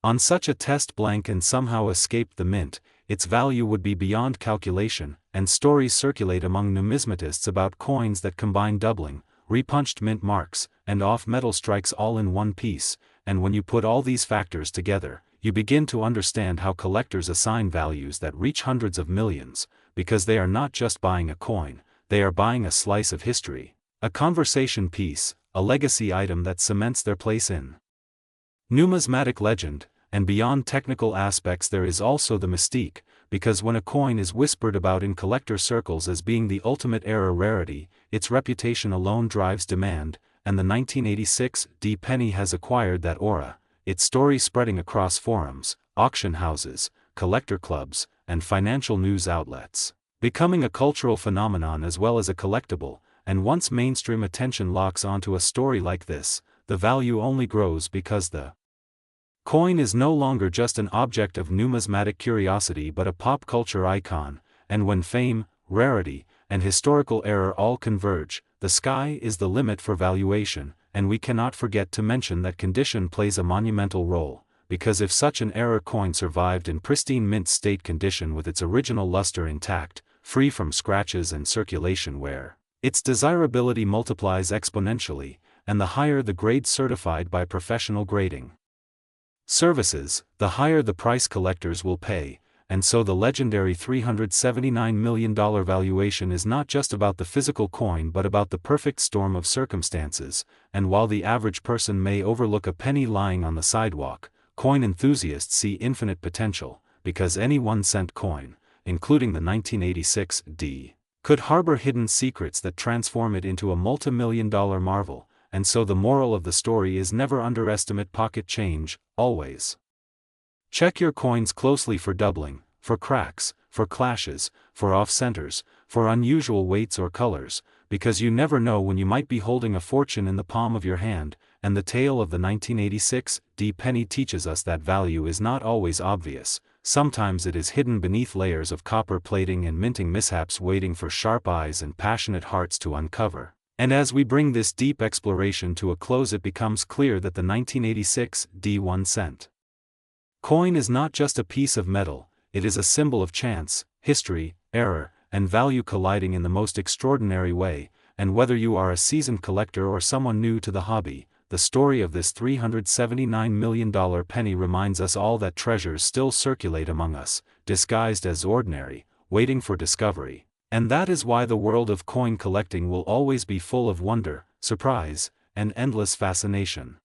on such a test blank and somehow escaped the mint, its value would be beyond calculation, and stories circulate among numismatists about coins that combine doubling, repunched mint marks, and off-metal strikes all in one piece, and when you put all these factors together, you begin to understand how collectors assign values that reach hundreds of millions, because they are not just buying a coin, they are buying a slice of history, a conversation piece, a legacy item that cements their place in numismatic legend. And beyond technical aspects there is also the mystique, because when a coin is whispered about in collector circles as being the ultimate error rarity, its reputation alone drives demand, and the 1986 D penny has acquired that aura, its story spreading across forums, auction houses, collector clubs, and financial news outlets, becoming a cultural phenomenon as well as a collectible. And once mainstream attention locks onto a story like this, the value only grows because the coin is no longer just an object of numismatic curiosity but a pop culture icon, and when fame, rarity, and historical error all converge, the sky is the limit for valuation. And we cannot forget to mention that condition plays a monumental role, because if such an error coin survived in pristine mint state condition with its original luster intact, free from scratches and circulation wear, its desirability multiplies exponentially, and the higher the grade certified by professional grading services, the higher the price collectors will pay, and so the legendary $379 million valuation is not just about the physical coin but about the perfect storm of circumstances. And while the average person may overlook a penny lying on the sidewalk, coin enthusiasts see infinite potential, because any 1-cent coin, including the 1986 D, could harbor hidden secrets that transform it into a multi-million-dollar marvel. And so the moral of the story is never underestimate pocket change, always check your coins closely for doubling, for cracks, for clashes, for off-centers, for unusual weights or colors, because you never know when you might be holding a fortune in the palm of your hand, and the tale of the 1986 D penny teaches us that value is not always obvious. Sometimes it is hidden beneath layers of copper plating and minting mishaps waiting for sharp eyes and passionate hearts to uncover. And as we bring this deep exploration to a close, it becomes clear that the 1986 D 1 cent coin is not just a piece of metal, it is a symbol of chance, history, error, and value colliding in the most extraordinary way. And whether you are a seasoned collector or someone new to the hobby, the story of this $379 million penny reminds us all that treasures still circulate among us, disguised as ordinary, waiting for discovery. And that is why the world of coin collecting will always be full of wonder, surprise, and endless fascination.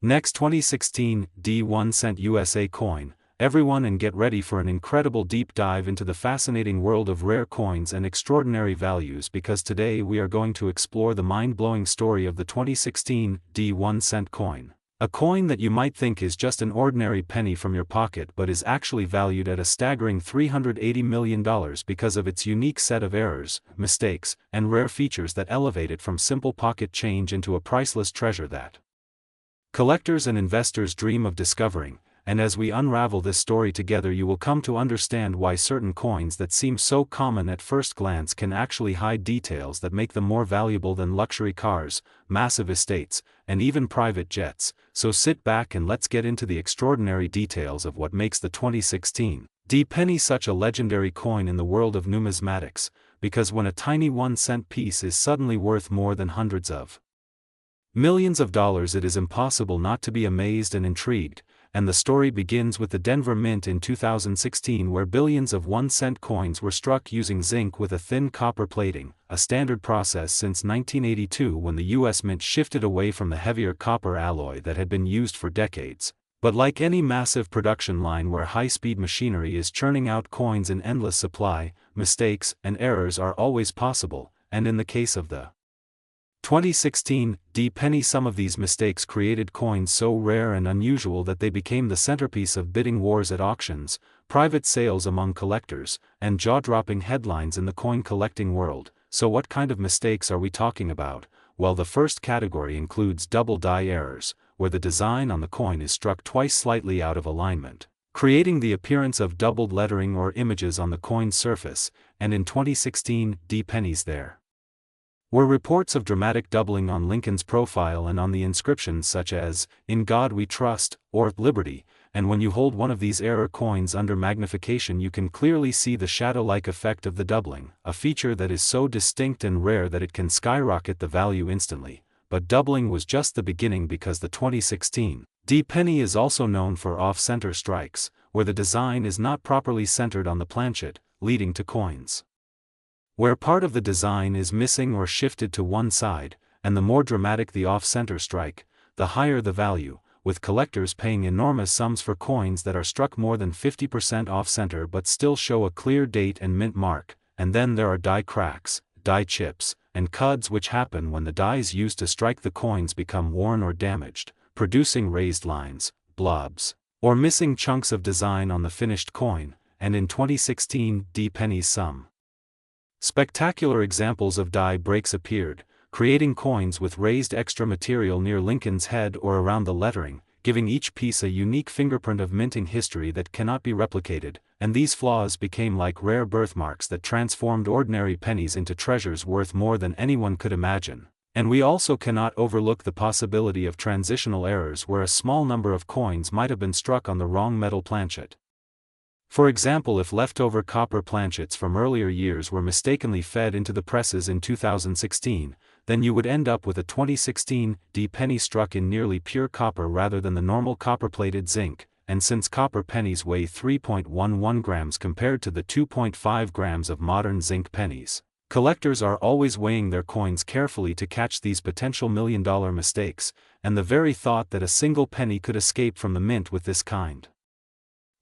Next, 2016 D 1 cent USA coin. Everyone, and get ready for an incredible deep dive into the fascinating world of rare coins and extraordinary values, because today we are going to explore the mind-blowing story of the 2016 D 1 cent coin. A coin that you might think is just an ordinary penny from your pocket but is actually valued at a staggering $380 million because of its unique set of errors, mistakes, and rare features that elevate it from simple pocket change into a priceless treasure that collectors and investors dream of discovering. And as we unravel this story together, you will come to understand why certain coins that seem so common at first glance can actually hide details that make them more valuable than luxury cars, massive estates, and even private jets. So sit back and let's get into the extraordinary details of what makes the 2016 D penny such a legendary coin in the world of numismatics, because when a tiny 1 cent piece is suddenly worth more than hundreds of millions of dollars, it is impossible not to be amazed and intrigued. And the story begins with the Denver Mint in 2016, where billions of 1 cent coins were struck using zinc with a thin copper plating, a standard process since 1982 when the U.S. Mint shifted away from the heavier copper alloy that had been used for decades. But like any massive production line where high-speed machinery is churning out coins in endless supply, mistakes and errors are always possible, and in the case of the 2016 D penny, some of these mistakes created coins so rare and unusual that they became the centerpiece of bidding wars at auctions, private sales among collectors, and jaw-dropping headlines in the coin collecting world. So what kind of mistakes are we talking about? Well, the first category includes double die errors, where the design on the coin is struck twice slightly out of alignment, creating the appearance of doubled lettering or images on the coin's surface. And in 2016 D pennies there were reports of dramatic doubling on Lincoln's profile and on the inscriptions such as, "In God We Trust," or "Liberty," and when you hold one of these error coins under magnification, you can clearly see the shadow-like effect of the doubling, a feature that is so distinct and rare that it can skyrocket the value instantly. But doubling was just the beginning, because the 2016 D penny is also known for off-center strikes, where the design is not properly centered on the planchet, leading to coins where part of the design is missing or shifted to one side. And the more dramatic the off-center strike, the higher the value, with collectors paying enormous sums for coins that are struck more than 50% off-center but still show a clear date and mint mark. And then there are die cracks, die chips, and cuds, which happen when the dies used to strike the coins become worn or damaged, producing raised lines, blobs, or missing chunks of design on the finished coin. And in 2016 D pennies, some spectacular examples of die breaks appeared, creating coins with raised extra material near Lincoln's head or around the lettering, giving each piece a unique fingerprint of minting history that cannot be replicated. And these flaws became like rare birthmarks that transformed ordinary pennies into treasures worth more than anyone could imagine. And we also cannot overlook the possibility of transitional errors, where a small number of coins might have been struck on the wrong metal planchet. For example, if leftover copper planchets from earlier years were mistakenly fed into the presses in 2016, then you would end up with a 2016 D penny struck in nearly pure copper rather than the normal copper-plated zinc. And since copper pennies weigh 3.11 grams compared to the 2.5 grams of modern zinc pennies, collectors are always weighing their coins carefully to catch these potential million-dollar mistakes. And the very thought that a single penny could escape from the mint with this kind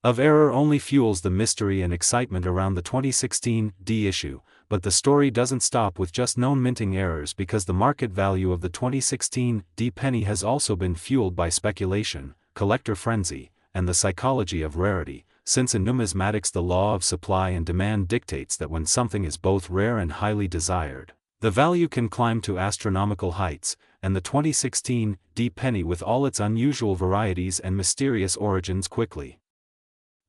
of error only fuels the mystery and excitement around the 2016 D issue. But the story doesn't stop with just known minting errors, because the market value of the 2016 D penny has also been fueled by speculation, collector frenzy, and the psychology of rarity. since in numismatics the law of supply and demand dictates that when something is both rare and highly desired, the value can climb to astronomical heights, and the 2016 D penny, with all its unusual varieties and mysterious origins, quickly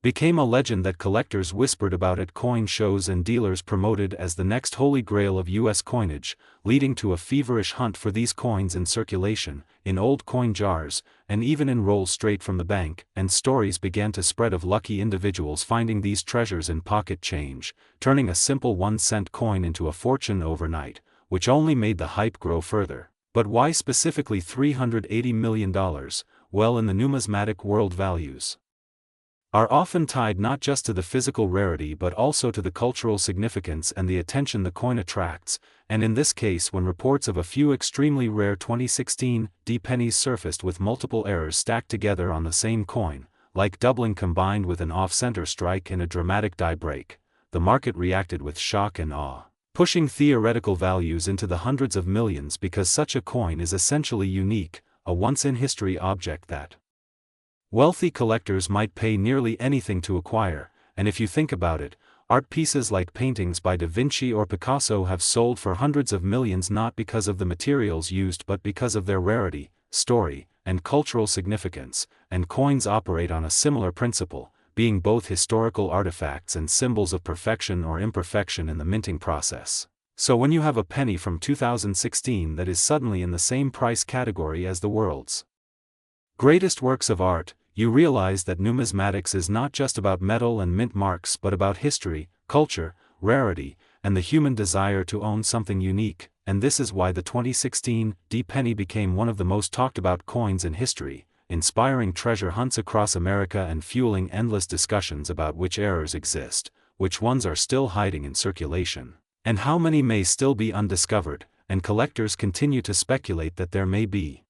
became a legend that collectors whispered about at coin shows and dealers promoted as the next holy grail of U.S. coinage, leading to a feverish hunt for these coins in circulation, in old coin jars, and even in rolls straight from the bank, and stories began to spread of lucky individuals finding these treasures in pocket change, turning a simple 1-cent coin into a fortune overnight, which only made the hype grow further. But why specifically $380 million? Well, in the numismatic world, values are often tied not just to the physical rarity but also to the cultural significance and the attention the coin attracts, and in this case, when reports of a few extremely rare 2016 D pennies surfaced with multiple errors stacked together on the same coin, like doubling combined with an off-center strike and a dramatic die break, the market reacted with shock and awe, pushing theoretical values into the hundreds of millions because such a coin is essentially unique, a once-in-history object that wealthy collectors might pay nearly anything to acquire. And if you think about it, art pieces like paintings by Da Vinci or Picasso have sold for hundreds of millions not because of the materials used but because of their rarity, story, and cultural significance, and coins operate on a similar principle, being both historical artifacts and symbols of perfection or imperfection in the minting process. So when you have a penny from 2016 that is suddenly in the same price category as the world's greatest works of art, you realize that numismatics is not just about metal and mint marks but about history, culture, rarity, and the human desire to own something unique, and this is why the 2016 D penny became one of the most talked about coins in history, inspiring treasure hunts across America and fueling endless discussions about which errors exist, which ones are still hiding in circulation, and how many may still be undiscovered, and collectors continue to speculate that there may be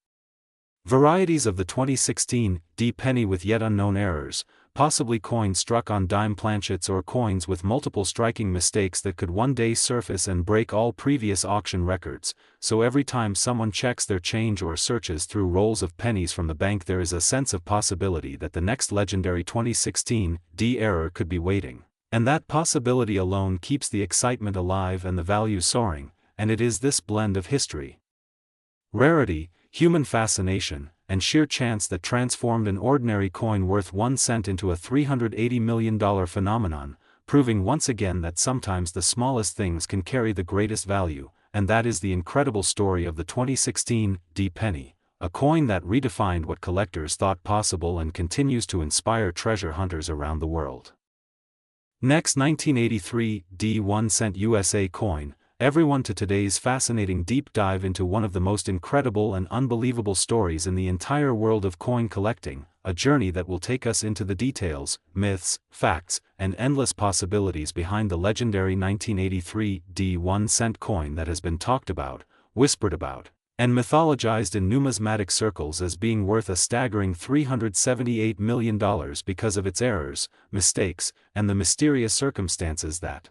varieties of the 2016 D penny with yet unknown errors, possibly coins struck on dime planchets or coins with multiple striking mistakes that could one day surface and break all previous auction records. So every time someone checks their change or searches through rolls of pennies from the bank, there is a sense of possibility that the next legendary 2016 D error could be waiting. And that possibility alone keeps the excitement alive and the value soaring, and it is this blend of history, rarity, human fascination, and sheer chance that transformed an ordinary coin worth 1 cent into a $380 million phenomenon, proving once again that sometimes the smallest things can carry the greatest value, and that is the incredible story of the 2016 D penny, a coin that redefined what collectors thought possible and continues to inspire treasure hunters around the world. Next, 1983 D 1 cent USA coin. Everyone to today's fascinating deep dive into one of the most incredible and unbelievable stories in the entire world of coin collecting, a journey that will take us into the details, myths, facts, and endless possibilities behind the legendary 1983 D 1 cent coin that has been talked about, whispered about, and mythologized in numismatic circles as being worth a staggering $378 million because of its errors, mistakes, and the mysterious circumstances that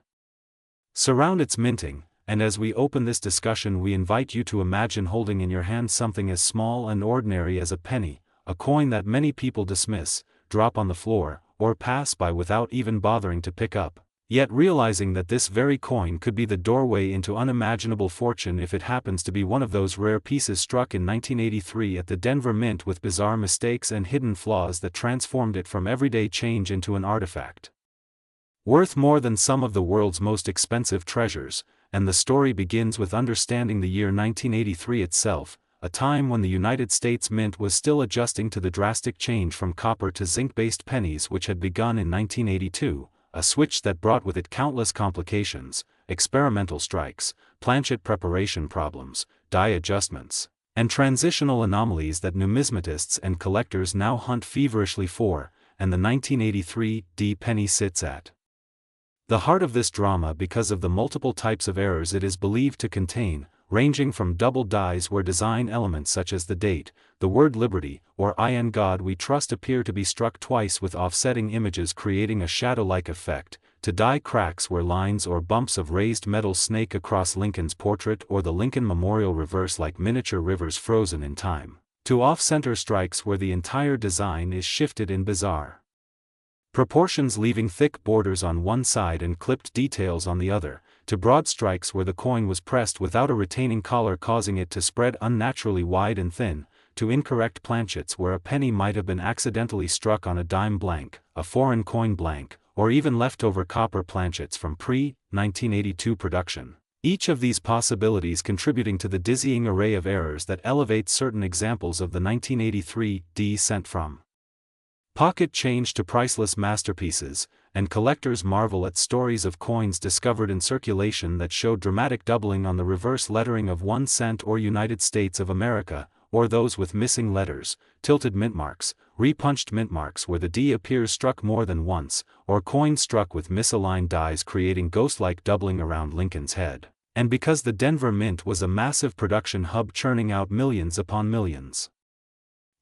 surround its minting. And as we open this discussion, we invite you to imagine holding in your hand something as small and ordinary as a penny, a coin that many people dismiss, drop on the floor, or pass by without even bothering to pick up, yet realizing that this very coin could be the doorway into unimaginable fortune if it happens to be one of those rare pieces struck in 1983 at the Denver Mint with bizarre mistakes and hidden flaws that transformed it from everyday change into an artifact worth more than some of the world's most expensive treasures. And the story begins with understanding the year 1983 itself, a time when the United States Mint was still adjusting to the drastic change from copper to zinc-based pennies which had begun in 1982, a switch that brought with it countless complications, experimental strikes, planchet preparation problems, die adjustments, and transitional anomalies that numismatists and collectors now hunt feverishly for, and the 1983 D penny sits at the heart of this drama because of the multiple types of errors it is believed to contain, ranging from double dies where design elements such as the date, the word liberty, or I N God We Trust appear to be struck twice with offsetting images creating a shadow-like effect, to die cracks where lines or bumps of raised metal snake across Lincoln's portrait or the Lincoln Memorial reverse like miniature rivers frozen in time, to off-center strikes where the entire design is shifted in bizarre proportions leaving thick borders on one side and clipped details on the other, to broad strikes where the coin was pressed without a retaining collar causing it to spread unnaturally wide and thin, to incorrect planchets where a penny might have been accidentally struck on a dime blank, a foreign coin blank, or even leftover copper planchets from pre-1982 production. Each of these possibilities contributing to the dizzying array of errors that elevates certain examples of the 1983 D cent from pocket change to priceless masterpieces, and collectors marvel at stories of coins discovered in circulation that show dramatic doubling on the reverse lettering of 1 cent or United States of America, or those with missing letters, tilted mint marks, repunched mint marks where the D appears struck more than once, or coins struck with misaligned dies creating ghost-like doubling around Lincoln's head. And because the Denver Mint was a massive production hub churning out millions upon millions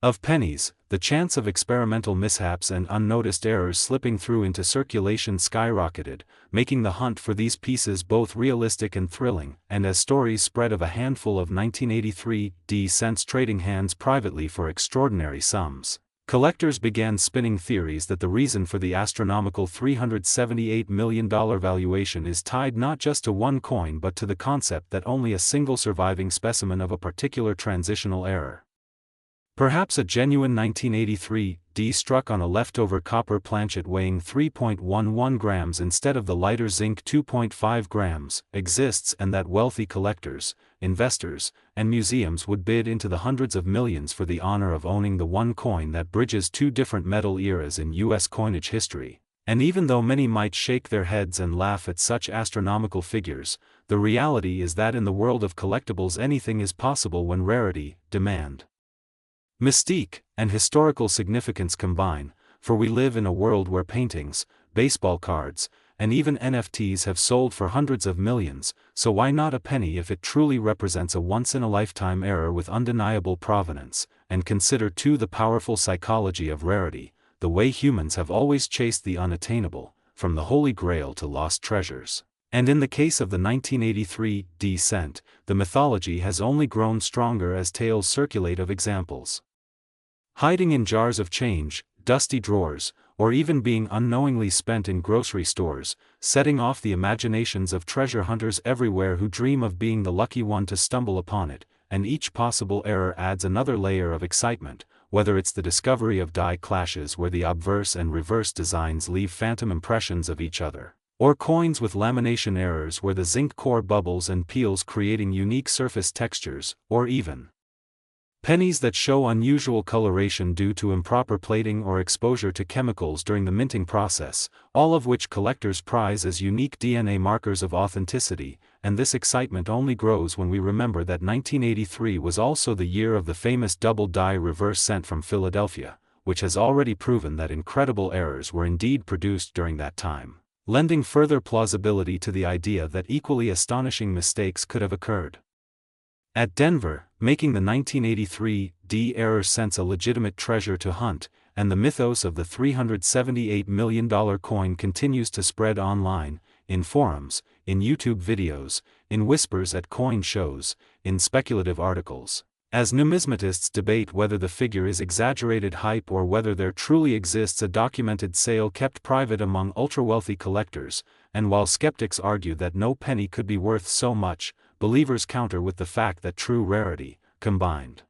of pennies, the chance of experimental mishaps and unnoticed errors slipping through into circulation skyrocketed, making the hunt for these pieces both realistic and thrilling. And as stories spread of a handful of 1983 D cents trading hands privately for extraordinary sums, collectors began spinning theories that the reason for the astronomical $378 million valuation is tied not just to one coin but to the concept that only a single surviving specimen of a particular transitional error, perhaps a genuine 1983 D struck on a leftover copper planchet weighing 3.11 grams instead of the lighter zinc 2.5 grams, exists, and that wealthy collectors, investors, and museums would bid into the hundreds of millions for the honor of owning the one coin that bridges two different metal eras in U.S. coinage history. And even though many might shake their heads and laugh at such astronomical figures, the reality is that in the world of collectibles anything is possible when rarity, demand, mystique, and historical significance combine, for we live in a world where paintings, baseball cards, and even NFTs have sold for hundreds of millions, so why not a penny if it truly represents a once-in-a-lifetime error with undeniable provenance? And consider too the powerful psychology of rarity, the way humans have always chased the unattainable, from the Holy Grail to lost treasures. And in the case of the 1983 D cent, the mythology has only grown stronger as tales circulate of examples hiding in jars of change, dusty drawers, or even being unknowingly spent in grocery stores, setting off the imaginations of treasure hunters everywhere who dream of being the lucky one to stumble upon it. And each possible error adds another layer of excitement, whether it's the discovery of die clashes where the obverse and reverse designs leave phantom impressions of each other, or coins with lamination errors where the zinc core bubbles and peels creating unique surface textures, or even pennies that show unusual coloration due to improper plating or exposure to chemicals during the minting process, all of which collectors prize as unique DNA markers of authenticity. And this excitement only grows when we remember that 1983 was also the year of the famous double die reverse cent from Philadelphia, which has already proven that incredible errors were indeed produced during that time, lending further plausibility to the idea that equally astonishing mistakes could have occurred at Denver, making the 1983 D error cents a legitimate treasure to hunt. And the mythos of the $378 million coin continues to spread online, in forums, in YouTube videos, in whispers at coin shows, in speculative articles, as numismatists debate whether the figure is exaggerated hype or whether there truly exists a documented sale kept private among ultra-wealthy collectors. And while skeptics argue that no penny could be worth so much, believers counter with the fact that true rarity, combined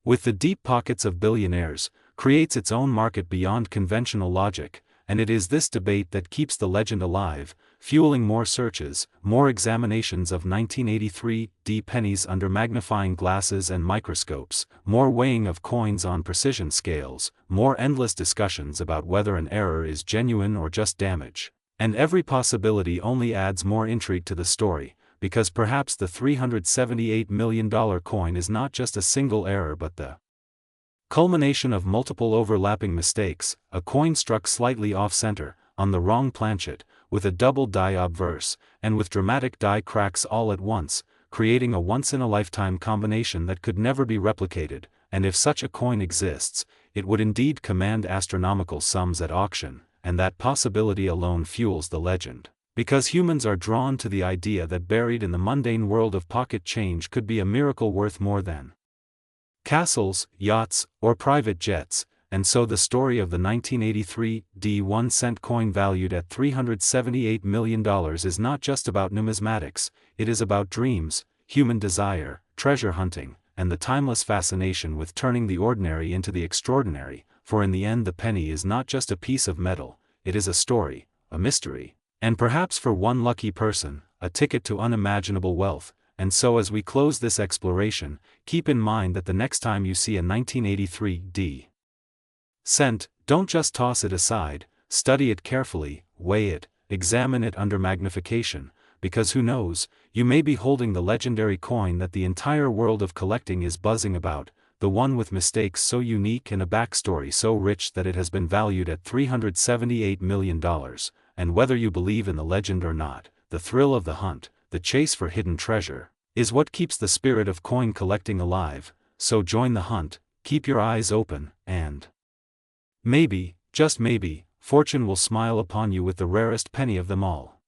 with the deep pockets of billionaires, creates its own market beyond conventional logic. And it is this debate that keeps the legend alive, fueling more searches, more examinations of 1983 D pennies under magnifying glasses and microscopes, more weighing of coins on precision scales, more endless discussions about whether an error is genuine or just damage. And every possibility only adds more intrigue to the story, because perhaps the $378 million coin is not just a single error but the culmination of multiple overlapping mistakes, a coin struck slightly off-center, on the wrong planchet, with a double die obverse, and with dramatic die cracks all at once, creating a once-in-a-lifetime combination that could never be replicated. And if such a coin exists, it would indeed command astronomical sums at auction, and that possibility alone fuels the legend. Because humans are drawn to the idea that buried in the mundane world of pocket change could be a miracle worth more than castles, yachts, or private jets. and so the story of the 1983 1-cent coin valued at $378 million is not just about numismatics, it is about dreams, human desire, treasure hunting, and the timeless fascination with turning the ordinary into the extraordinary, for in the end the penny is not just a piece of metal, it is a story, a mystery, and perhaps for one lucky person, a ticket to unimaginable wealth. And so as we close this exploration, keep in mind that the next time you see a 1983 cent, don't just toss it aside, study it carefully, weigh it, examine it under magnification, because who knows, you may be holding the legendary coin that the entire world of collecting is buzzing about, the one with mistakes so unique and a backstory so rich that it has been valued at $378 million, and whether you believe in the legend or not, the thrill of the hunt, the chase for hidden treasure, is what keeps the spirit of coin collecting alive, so join the hunt, keep your eyes open, and maybe, just maybe, fortune will smile upon you with the rarest penny of them all.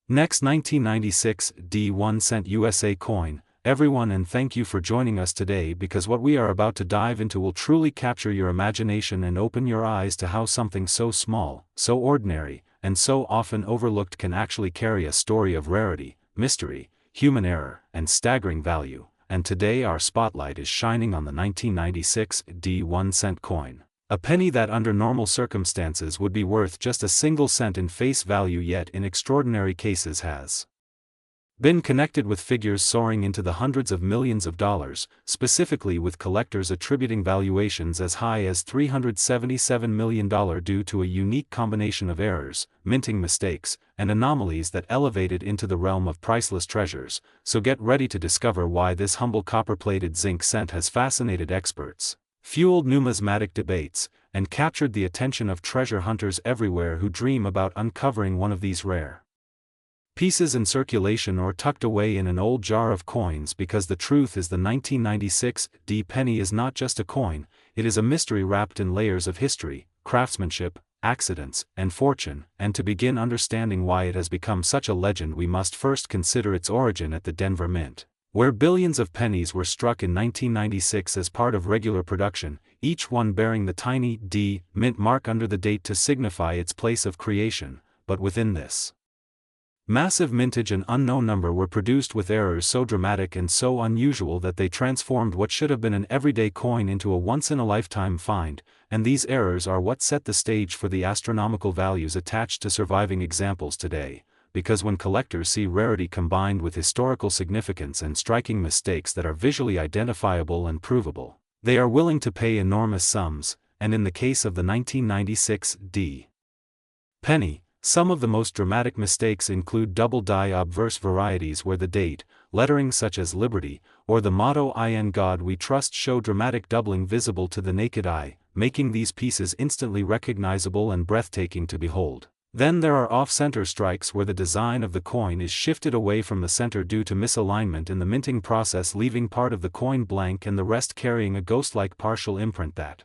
Next 1996 1-cent USA coin, everyone, and thank you for joining us today, because what we are about to dive into will truly capture your imagination and open your eyes to how something so small, so ordinary, and so often overlooked can actually carry a story of rarity, mystery, human error, and staggering value. And today our spotlight is shining on the 1996 1-cent coin. A penny that under normal circumstances would be worth just a single cent in face value, yet in extraordinary cases has been connected with figures soaring into the hundreds of millions of dollars, specifically with collectors attributing valuations as high as $377 million due to a unique combination of errors, minting mistakes, and anomalies that elevate it into the realm of priceless treasures. So get ready to discover why this humble copper-plated zinc cent has fascinated experts, fueled numismatic debates, and captured the attention of treasure hunters everywhere who dream about uncovering one of these rare pieces in circulation or tucked away in an old jar of coins. Because the truth is, the 1996 penny is not just a coin, it is a mystery wrapped in layers of history, craftsmanship, accidents, and fortune. And to begin understanding why it has become such a legend, we must first consider its origin at the Denver Mint, where billions of pennies were struck in 1996 as part of regular production, each one bearing the tiny D mint mark under the date to signify its place of creation. But within this massive mintage, an unknown number were produced with errors so dramatic and so unusual that they transformed what should have been an everyday coin into a once-in-a-lifetime find, and these errors are what set the stage for the astronomical values attached to surviving examples today. Because when collectors see rarity combined with historical significance and striking mistakes that are visually identifiable and provable, they are willing to pay enormous sums. And in the case of the 1996 penny, some of the most dramatic mistakes include double die obverse varieties where the date, lettering such as Liberty, or the motto "In God We Trust" show dramatic doubling visible to the naked eye, making these pieces instantly recognizable and breathtaking to behold. Then there are off-center strikes where the design of the coin is shifted away from the center due to misalignment in the minting process, leaving part of the coin blank and the rest carrying a ghost-like partial imprint that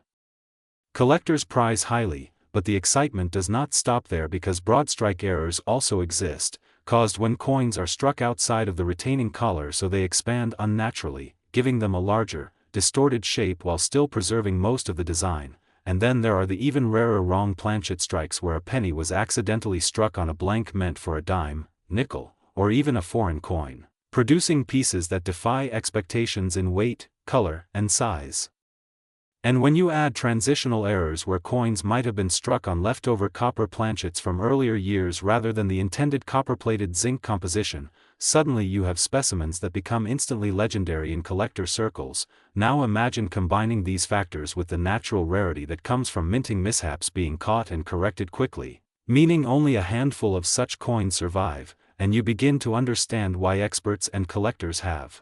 collectors prize highly. But the excitement does not stop there, because broad strike errors also exist, caused when coins are struck outside of the retaining collar so they expand unnaturally, giving them a larger, distorted shape while still preserving most of the design. And then there are the even rarer wrong planchet strikes where a penny was accidentally struck on a blank meant for a dime, nickel, or even a foreign coin, producing pieces that defy expectations in weight, color, and size. And when you add transitional errors where coins might have been struck on leftover copper planchets from earlier years rather than the intended copper-plated zinc composition, suddenly you have specimens that become instantly legendary in collector circles. Now imagine combining these factors with the natural rarity that comes from minting mishaps being caught and corrected quickly, meaning only a handful of such coins survive, and you begin to understand why experts and collectors have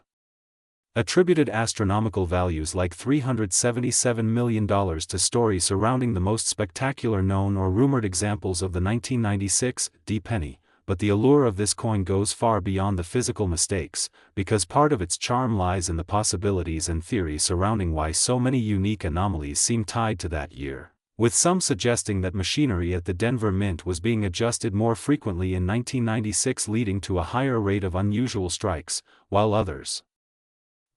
attributed astronomical values like $377 million to stories surrounding the most spectacular known or rumored examples of the 1996 penny. But the allure of this coin goes far beyond the physical mistakes, because part of its charm lies in the possibilities and theories surrounding why so many unique anomalies seem tied to that year, with some suggesting that machinery at the Denver Mint was being adjusted more frequently in 1996, leading to a higher rate of unusual strikes, while others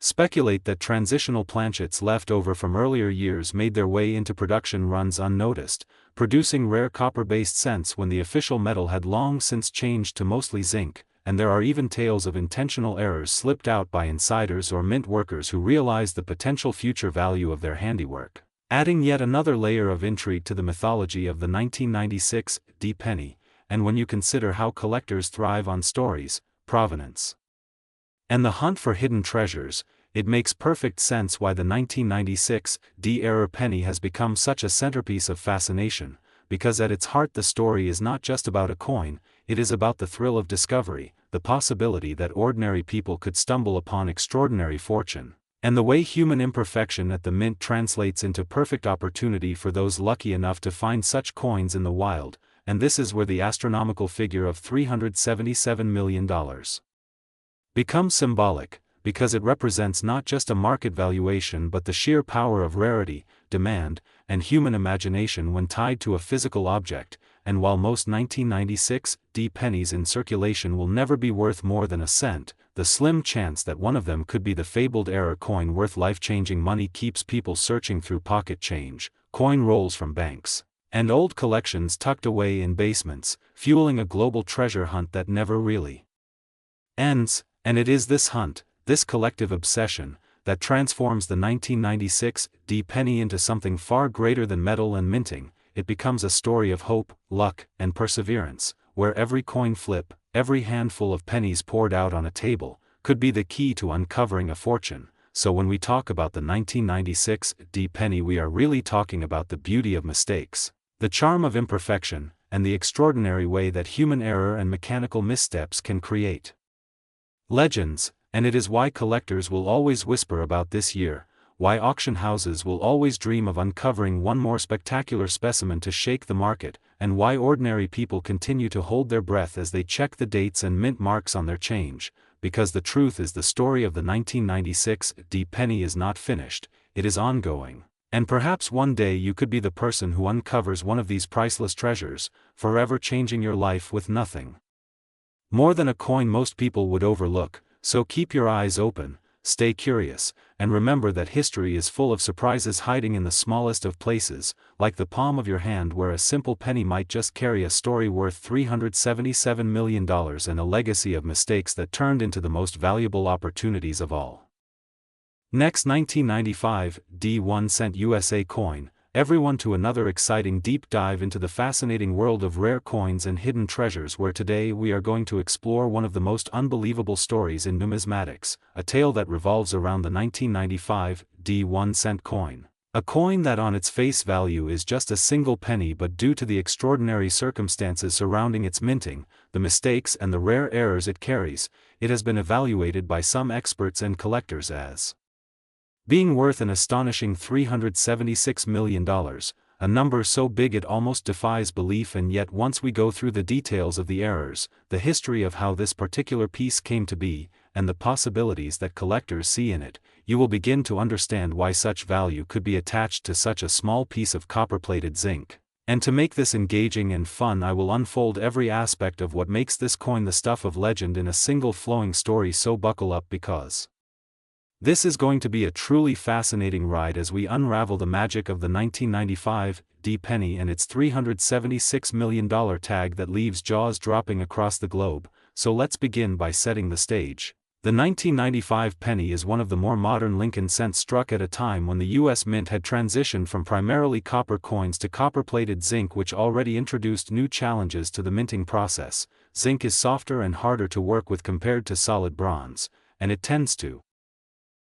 speculate that transitional planchets left over from earlier years made their way into production runs unnoticed, producing rare copper-based cents when the official metal had long since changed to mostly zinc, and there are even tales of intentional errors slipped out by insiders or mint workers who realized the potential future value of their handiwork, adding yet another layer of intrigue to the mythology of the 1996 D penny. And when you consider how collectors thrive on stories, provenance, and the hunt for hidden treasures, it makes perfect sense why the 1996 D-era penny has become such a centerpiece of fascination, because at its heart the story is not just about a coin, it is about the thrill of discovery, the possibility that ordinary people could stumble upon extraordinary fortune, and the way human imperfection at the mint translates into perfect opportunity for those lucky enough to find such coins in the wild, and this is where the astronomical figure of $377 million becomes symbolic, because it represents not just a market valuation but the sheer power of rarity, demand, and human imagination when tied to a physical object. And while most 1996 D pennies in circulation will never be worth more than a cent, the slim chance that one of them could be the fabled era coin worth life-changing money keeps people searching through pocket change, coin rolls from banks, and old collections tucked away in basements, fueling a global treasure hunt that never really ends. And it is this hunt, this collective obsession, that transforms the 1996 D penny into something far greater than metal and minting. It becomes a story of hope, luck, and perseverance, where every coin flip, every handful of pennies poured out on a table, could be the key to uncovering a fortune. So when we talk about the 1996 D penny, we are really talking about the beauty of mistakes, the charm of imperfection, and the extraordinary way that human error and mechanical missteps can create legends. And it is why collectors will always whisper about this year, why auction houses will always dream of uncovering one more spectacular specimen to shake the market, and why ordinary people continue to hold their breath as they check the dates and mint marks on their change, because the truth is the story of the 1996 D penny is not finished, it is ongoing. And perhaps one day you could be the person who uncovers one of these priceless treasures, forever changing your life with nothing more than a coin most people would overlook. So keep your eyes open, stay curious, and remember that history is full of surprises hiding in the smallest of places, like the palm of your hand, where a simple penny might just carry a story worth $377 million and a legacy of mistakes that turned into the most valuable opportunities of all. Next, 1995 D 1 cent USA coin. Everyone to another exciting deep dive into the fascinating world of rare coins and hidden treasures, where today we are going to explore one of the most unbelievable stories in numismatics, a tale that revolves around the 1995 D 1 cent coin. A coin that on its face value is just a single penny, but due to the extraordinary circumstances surrounding its minting, the mistakes and the rare errors it carries, it has been evaluated by some experts and collectors as being worth an astonishing $376 million, a number so big it almost defies belief. And yet once we go through the details of the errors, the history of how this particular piece came to be, and the possibilities that collectors see in it, you will begin to understand why such value could be attached to such a small piece of copper-plated zinc. And to make this engaging and fun, I will unfold every aspect of what makes this coin the stuff of legend in a single flowing story, so buckle up, because this is going to be a truly fascinating ride as we unravel the magic of the 1995 D penny and its $376 million tag that leaves jaws dropping across the globe. So let's begin by setting the stage. The 1995 penny is one of the more modern Lincoln cents, struck at a time when the U.S. Mint had transitioned from primarily copper coins to copper-plated zinc, which already introduced new challenges to the minting process. Zinc is softer and harder to work with compared to solid bronze, and it tends to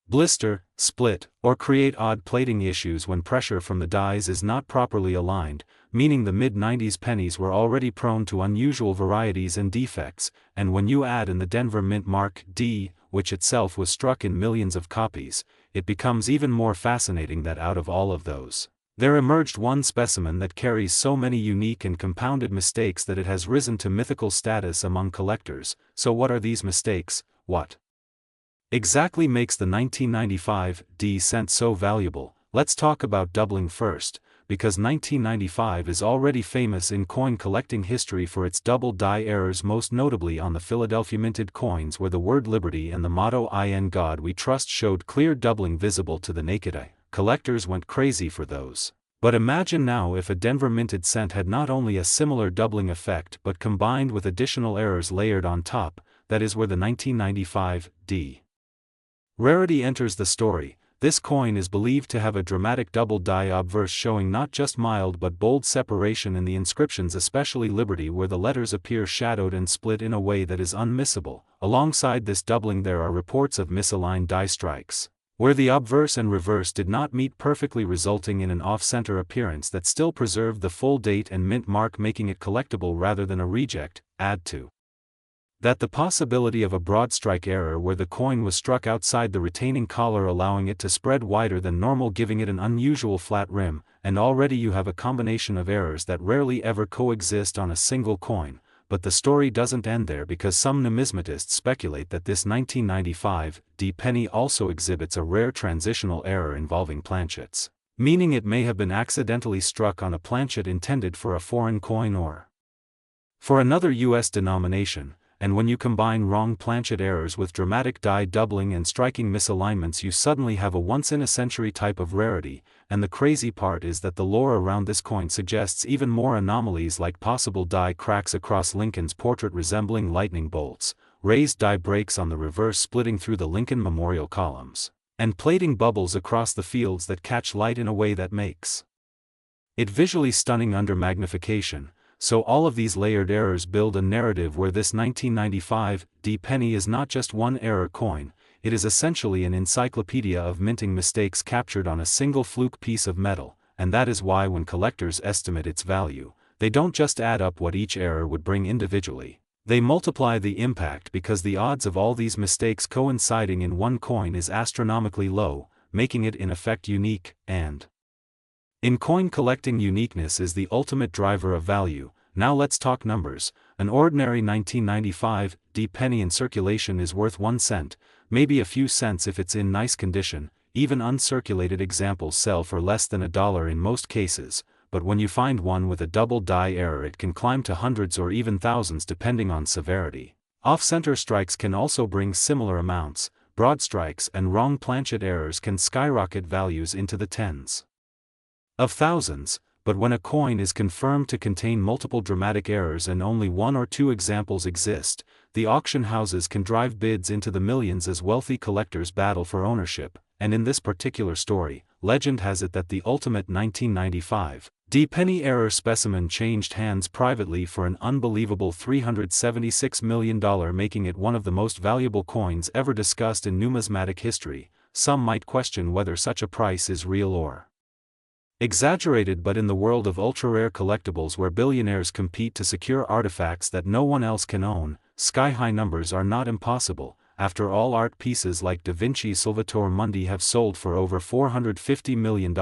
blister, split, or create odd plating issues when pressure from the dies is not properly aligned, meaning the mid-90s pennies were already prone to unusual varieties and defects. And when you add in the Denver Mint Mark D, which itself was struck in millions of copies, it becomes even more fascinating that out of all of those, there emerged one specimen that carries so many unique and compounded mistakes that it has risen to mythical status among collectors. So what are these mistakes? What exactly makes the 1995 D cent so valuable? Let's talk about doubling first, because 1995 is already famous in coin collecting history for its double die errors, most notably on the Philadelphia minted coins where the word Liberty and the motto "In God We Trust" showed clear doubling visible to the naked eye. Collectors went crazy for those. But imagine now if a Denver minted cent had not only a similar doubling effect but combined with additional errors layered on top. That is where the 1995 D rarity enters the story. This coin is believed to have a dramatic double die obverse showing not just mild but bold separation in the inscriptions, especially Liberty, where the letters appear shadowed and split in a way that is unmissable. Alongside this doubling there are reports of misaligned die strikes, where the obverse and reverse did not meet perfectly, resulting in an off-center appearance that still preserved the full date and mint mark, making it collectible rather than a reject. Add to that the possibility of a broad strike error where the coin was struck outside the retaining collar, allowing it to spread wider than normal, giving it an unusual flat rim, and already you have a combination of errors that rarely ever coexist on a single coin. But the story doesn't end there, because some numismatists speculate that this 1995 D penny also exhibits a rare transitional error involving planchets, meaning it may have been accidentally struck on a planchet intended for a foreign coin or for another U.S. denomination. And when you combine wrong planchet errors with dramatic die doubling and striking misalignments, you suddenly have a once-in-a-century type of rarity. And the crazy part is that the lore around this coin suggests even more anomalies, like possible die cracks across Lincoln's portrait resembling lightning bolts, raised die breaks on the reverse splitting through the Lincoln Memorial columns, and plating bubbles across the fields that catch light in a way that makes it visually stunning under magnification. So all of these layered errors build a narrative where this 1995 D penny is not just one error coin, it is essentially an encyclopedia of minting mistakes captured on a single fluke piece of metal. And that is why when collectors estimate its value, they don't just add up what each error would bring individually, they multiply the impact, because the odds of all these mistakes coinciding in one coin is astronomically low, making it in effect unique. And in coin collecting, uniqueness is the ultimate driver of value. Now let's talk numbers. An ordinary 1995 D penny in circulation is worth 1 cent, maybe a few cents if it's in nice condition. Even uncirculated examples sell for less than $1 in most cases, but when you find one with a double die error, it can climb to hundreds or even thousands depending on severity. Off-center strikes can also bring similar amounts. Broad strikes and wrong planchet errors can skyrocket values into the tens of thousands. But when a coin is confirmed to contain multiple dramatic errors and only 1 or 2 examples exist, the auction houses can drive bids into the millions as wealthy collectors battle for ownership. And in this particular story, legend has it that the ultimate 1995 D penny error specimen changed hands privately for an unbelievable $376 million, making it one of the most valuable coins ever discussed in numismatic history. Some might question whether such a price is real or exaggerated, but in the world of ultra-rare collectibles where billionaires compete to secure artifacts that no one else can own, sky-high numbers are not impossible. After all, art pieces like Da Vinci's Salvator Mundi have sold for over $450 million,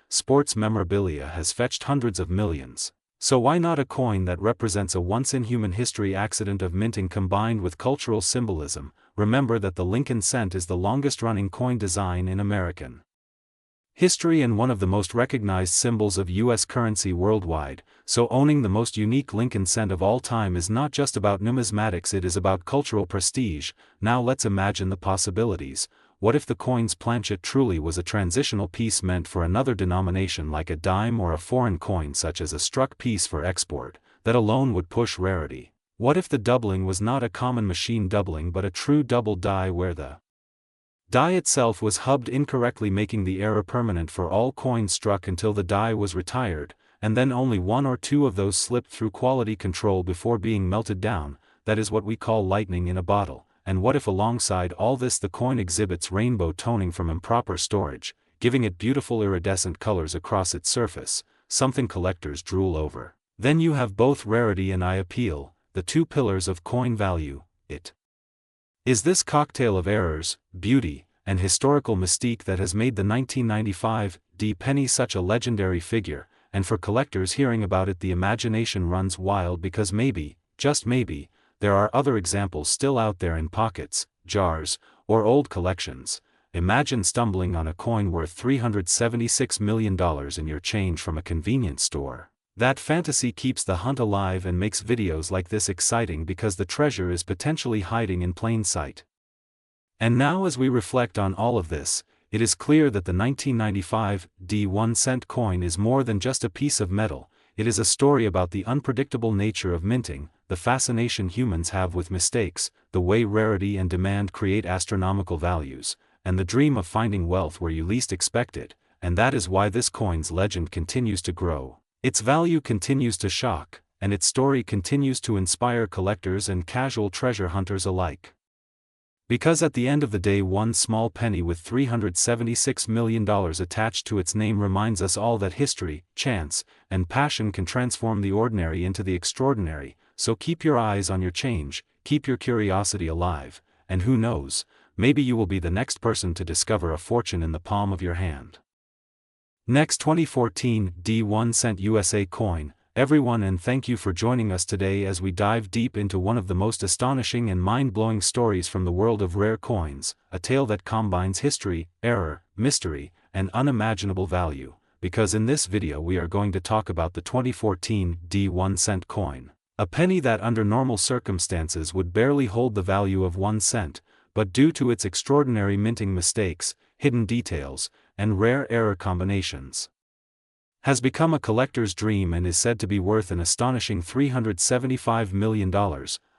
sports memorabilia has fetched hundreds of millions. So why not a coin that represents a once-in-human-history accident of minting combined with cultural symbolism? Remember that the Lincoln cent is the longest-running coin design in American history and one of the most recognized symbols of U.S. currency worldwide, so owning the most unique Lincoln cent of all time is not just about numismatics, it is about cultural prestige. Now let's imagine the possibilities. What if the coin's planchet truly was a transitional piece meant for another denomination, like a dime or a foreign coin such as a struck piece for export? That alone would push rarity. What if the doubling was not a common machine doubling but a true double die where the die itself was hubbed incorrectly, making the error permanent for all coins struck until the die was retired, and then only 1 or 2 of those slipped through quality control before being melted down? That is what we call lightning in a bottle. And what if alongside all this the coin exhibits rainbow toning from improper storage, giving it beautiful iridescent colors across its surface, something collectors drool over? Then you have both rarity and eye appeal, the 2 pillars of coin value. It is this cocktail of errors, beauty, and historical mystique that has made the 1995 D penny such a legendary figure. And for collectors, hearing about it, the imagination runs wild, because maybe, just maybe, there are other examples still out there in pockets, jars, or old collections. Imagine stumbling on a coin worth $376 million in your change from a convenience store. That fantasy keeps the hunt alive and makes videos like this exciting because the treasure is potentially hiding in plain sight. And now, as we reflect on all of this, it is clear that the 1995 1-cent coin is more than just a piece of metal. It is a story about the unpredictable nature of minting, the fascination humans have with mistakes, the way rarity and demand create astronomical values, and the dream of finding wealth where you least expect it. And that is why this coin's legend continues to grow. Its value continues to shock, and its story continues to inspire collectors and casual treasure hunters alike. Because at the end of the day, one small penny with $376 million attached to its name reminds us all that history, chance, and passion can transform the ordinary into the extraordinary. So keep your eyes on your change, keep your curiosity alive, and who knows, maybe you will be the next person to discover a fortune in the palm of your hand. Next, 2014 1-cent USA coin. Everyone, and thank you for joining us today as we dive deep into one of the most astonishing and mind-blowing stories from the world of rare coins, a tale that combines history, error, mystery, and unimaginable value. Because in this video we are going to talk about the 2014 1-cent coin. A penny that under normal circumstances would barely hold the value of 1 cent, but due to its extraordinary minting mistakes, hidden details, and rare error combinations, has become a collector's dream and is said to be worth an astonishing $375 million,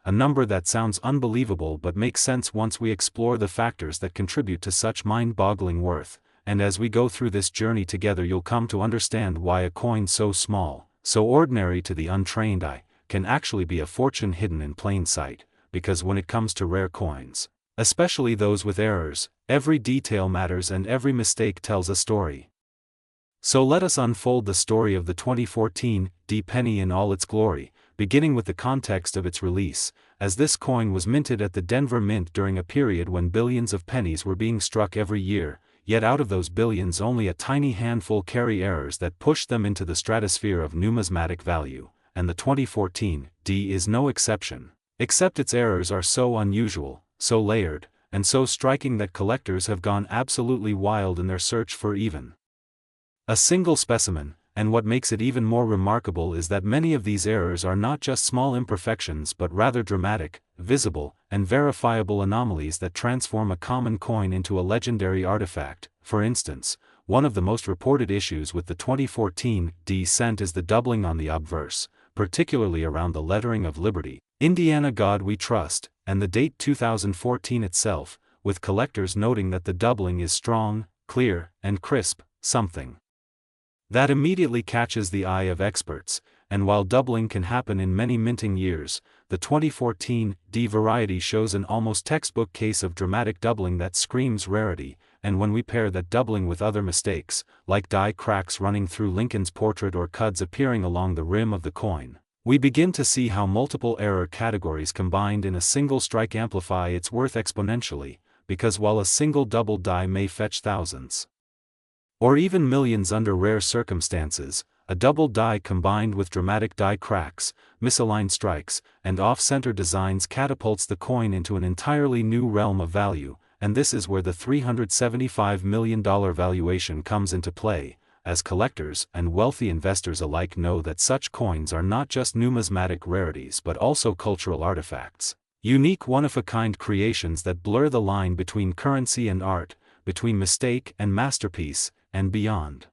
a number that sounds unbelievable but makes sense once we explore the factors that contribute to such mind-boggling worth. And as we go through this journey together, you'll come to understand why a coin so small, so ordinary to the untrained eye, can actually be a fortune hidden in plain sight. Because when it comes to rare coins, especially those with errors, every detail matters and every mistake tells a story. So let us unfold the story of the 2014 penny in all its glory, beginning with the context of its release, as this coin was minted at the Denver Mint during a period when billions of pennies were being struck every year, yet out of those billions only a tiny handful carry errors that push them into the stratosphere of numismatic value, and the 2014 is no exception. Except its errors are so unusual, so layered, and so striking that collectors have gone absolutely wild in their search for even a single specimen. And what makes it even more remarkable is that many of these errors are not just small imperfections but rather dramatic, visible, and verifiable anomalies that transform a common coin into a legendary artifact. For instance, one of the most reported issues with the 2014 cent is the doubling on the obverse, particularly around the lettering of Liberty, Indiana God We Trust, and the date 2014 itself, with collectors noting that the doubling is strong, clear, and crisp, something that immediately catches the eye of experts. And while doubling can happen in many minting years, the 2014 variety shows an almost textbook case of dramatic doubling that screams rarity. And when we pair that doubling with other mistakes, like die cracks running through Lincoln's portrait or cuds appearing along the rim of the coin, we begin to see how multiple error categories combined in a single strike amplify its worth exponentially. Because while a single double die may fetch thousands or even millions under rare circumstances, a double die combined with dramatic die cracks, misaligned strikes, and off-center designs catapults the coin into an entirely new realm of value. And this is where the $375 million valuation comes into play, as collectors and wealthy investors alike know that such coins are not just numismatic rarities but also cultural artifacts, unique one-of-a-kind creations that blur the line between currency and art, between mistake and masterpiece, and beyond.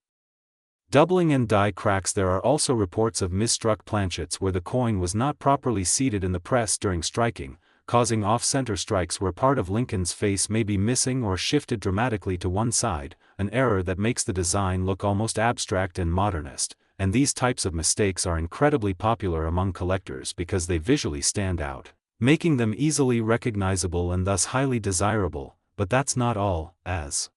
Doubling and die cracks. There are also reports of misstruck planchets where the coin was not properly seated in the press during striking, causing off-center strikes where part of Lincoln's face may be missing or shifted dramatically to one side, an error that makes the design look almost abstract and modernist. And these types of mistakes are incredibly popular among collectors because they visually stand out, making them easily recognizable and thus highly desirable. But that's not all, as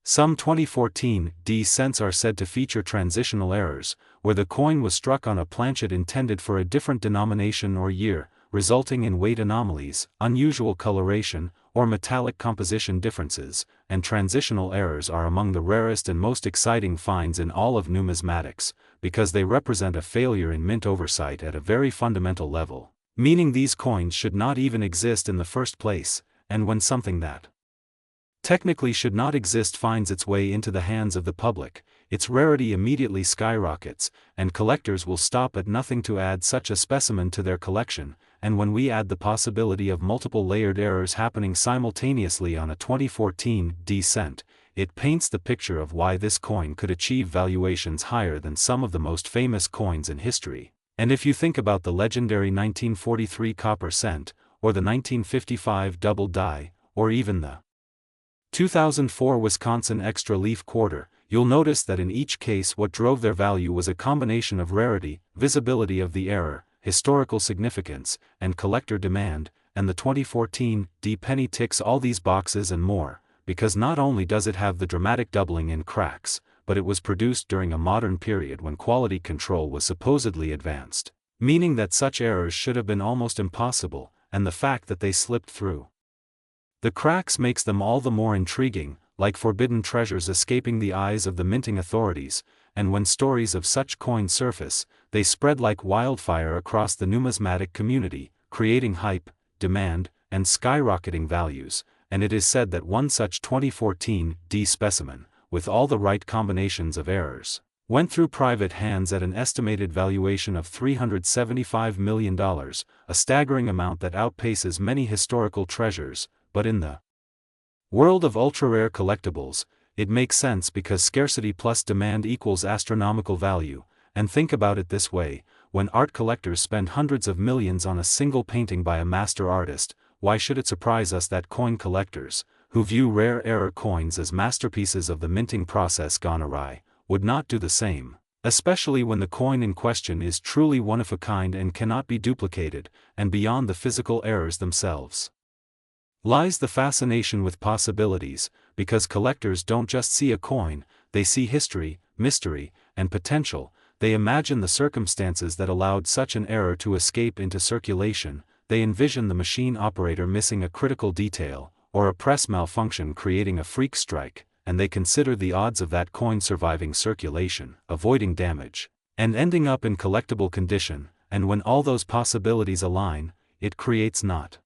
some 2014 cents are said to feature transitional errors, where the coin was struck on a planchet intended for a different denomination or year, resulting in weight anomalies, unusual coloration, or metallic composition differences. And transitional errors are among the rarest and most exciting finds in all of numismatics, because they represent a failure in mint oversight at a very fundamental level, meaning these coins should not even exist in the first place. And when something that technically should not exist finds its way into the hands of the public, its rarity immediately skyrockets, and collectors will stop at nothing to add such a specimen to their collection, and when we add the possibility of multiple layered errors happening simultaneously on a 2014 cent, it paints the picture of why this coin could achieve valuations higher than some of the most famous coins in history. And if you think about the legendary 1943 copper cent, or the 1955 double die, or even the 2004 Wisconsin extra leaf quarter, you'll notice that in each case what drove their value was a combination of rarity, visibility of the error, historical significance, and collector demand, and the 2014 penny ticks all these boxes and more, because not only does it have the dramatic doubling in cracks, but it was produced during a modern period when quality control was supposedly advanced, meaning that such errors should have been almost impossible, and the fact that they slipped through the cracks makes them all the more intriguing, like forbidden treasures escaping the eyes of the minting authorities, and when stories of such coins surface, they spread like wildfire across the numismatic community, creating hype, demand, and skyrocketing values, and it is said that one such 2014 specimen, with all the right combinations of errors, went through private hands at an estimated valuation of $375 million, a staggering amount that outpaces many historical treasures, but in the world of ultra-rare collectibles, it makes sense because scarcity plus demand equals astronomical value, and think about it this way, when art collectors spend hundreds of millions on a single painting by a master artist, why should it surprise us that coin collectors, who view rare error coins as masterpieces of the minting process gone awry, would not do the same, especially when the coin in question is truly one of a kind and cannot be duplicated, and beyond the physical errors themselves lies the fascination with possibilities, because collectors don't just see a coin, they see history, mystery, and potential. They imagine the circumstances that allowed such an error to escape into circulation, they envision the machine operator missing a critical detail, or a press malfunction creating a freak strike, and they consider the odds of that coin surviving circulation, avoiding damage, and ending up in collectible condition, and when all those possibilities align, it creates not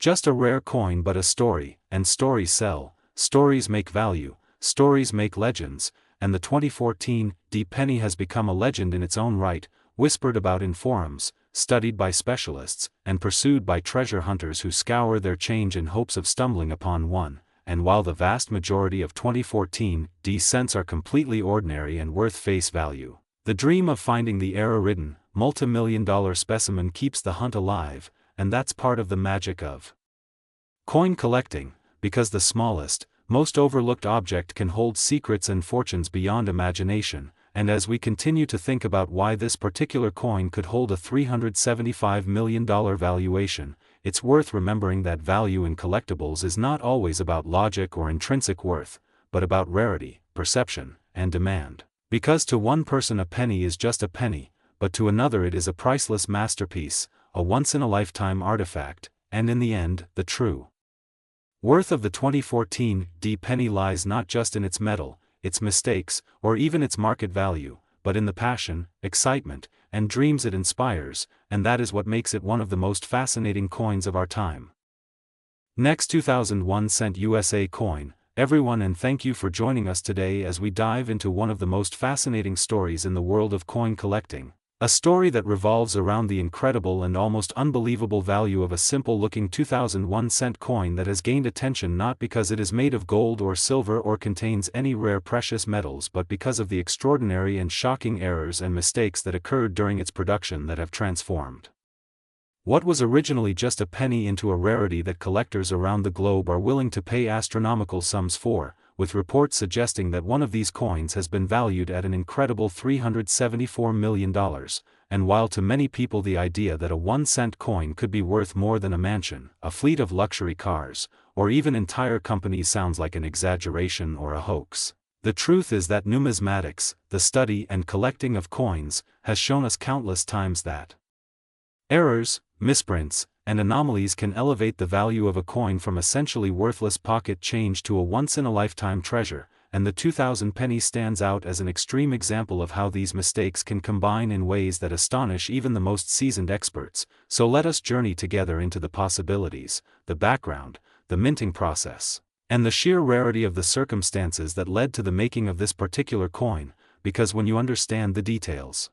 just a rare coin but a story, and stories sell, stories make value, stories make legends, and the 2014 penny has become a legend in its own right, whispered about in forums, studied by specialists, and pursued by treasure hunters who scour their change in hopes of stumbling upon one, and while the vast majority of 2014 cents are completely ordinary and worth face value, the dream of finding the error-ridden, multi-million-dollar specimen keeps the hunt alive, and that's part of the magic of coin collecting, because the smallest, most overlooked object can hold secrets and fortunes beyond imagination, and as we continue to think about why this particular coin could hold a $375 million valuation, it's worth remembering that value in collectibles is not always about logic or intrinsic worth, but about rarity, perception, and demand. Because to one person a penny is just a penny, but to another it is a priceless masterpiece, a once-in-a-lifetime artifact, and in the end, the true worth of the 2014 penny lies not just in its metal, its mistakes, or even its market value, but in the passion, excitement, and dreams it inspires, and that is what makes it one of the most fascinating coins of our time. Next 2001 cent USA coin, everyone, and thank you for joining us today as we dive into one of the most fascinating stories in the world of coin collecting. A story that revolves around the incredible and almost unbelievable value of a simple-looking 2001 cent coin that has gained attention not because it is made of gold or silver or contains any rare precious metals but because of the extraordinary and shocking errors and mistakes that occurred during its production that have transformed what was originally just a penny into a rarity that collectors around the globe are willing to pay astronomical sums for, with reports suggesting that one of these coins has been valued at an incredible $374 million, and while to many people the idea that a 1-cent coin could be worth more than a mansion, a fleet of luxury cars, or even entire companies sounds like an exaggeration or a hoax, the truth is that numismatics, the study and collecting of coins, has shown us countless times that errors, misprints, and anomalies can elevate the value of a coin from essentially worthless pocket change to a once-in-a-lifetime treasure, and the 2000 penny stands out as an extreme example of how these mistakes can combine in ways that astonish even the most seasoned experts. So let us journey together into the possibilities, the background, the minting process, And the sheer rarity of the circumstances that led to the making of this particular coin, because when you understand the details,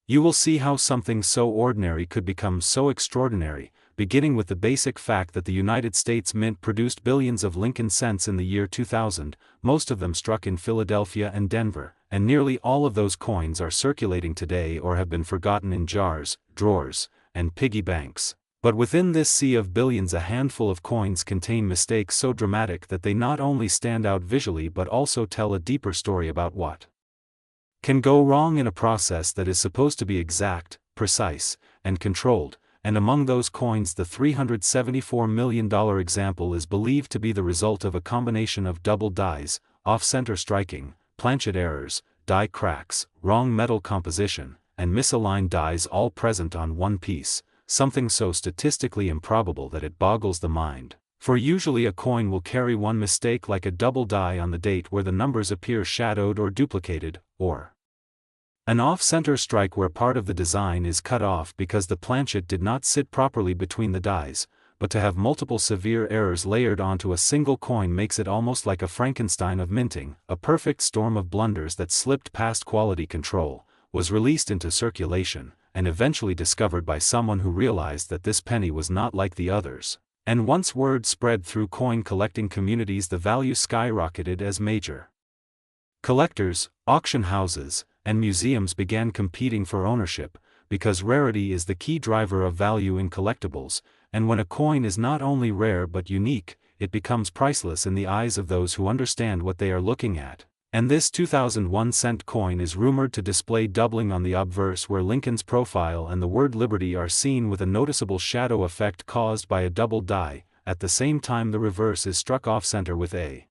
you will see how something so ordinary could become so extraordinary, beginning with the basic fact that the United States Mint produced billions of Lincoln cents in the year 2000, most of them struck in Philadelphia and Denver, and nearly all of those coins are circulating today or have been forgotten in jars, drawers, and piggy banks. But within this sea of billions, a handful of coins contain mistakes so dramatic that they not only stand out visually but also tell a deeper story about what can go wrong in a process that is supposed to be exact, precise, and controlled. And among those coins, the $374 million example is believed to be the result of a combination of double dies, off-center striking, planchet errors, die cracks, wrong metal composition, and misaligned dies all present on one piece, something so statistically improbable that it boggles the mind. For usually a coin will carry one mistake, like a double die on the date where the numbers appear shadowed or duplicated, or an off-center strike where part of the design is cut off because the planchet did not sit properly between the dies. But to have multiple severe errors layered onto a single coin makes it almost like a Frankenstein of minting, a perfect storm of blunders that slipped past quality control, was released into circulation, and eventually discovered by someone who realized that this penny was not like the others. And once word spread through coin collecting communities, the value skyrocketed as major collectors, auction houses, and museums began competing for ownership, because rarity is the key driver of value in collectibles, and when a coin is not only rare but unique, it becomes priceless in the eyes of those who understand what they are looking at. And this 2001 cent coin is rumored to display doubling on the obverse, where Lincoln's profile and the word liberty are seen with a noticeable shadow effect caused by a double die. At the same time, the reverse is struck off-center with a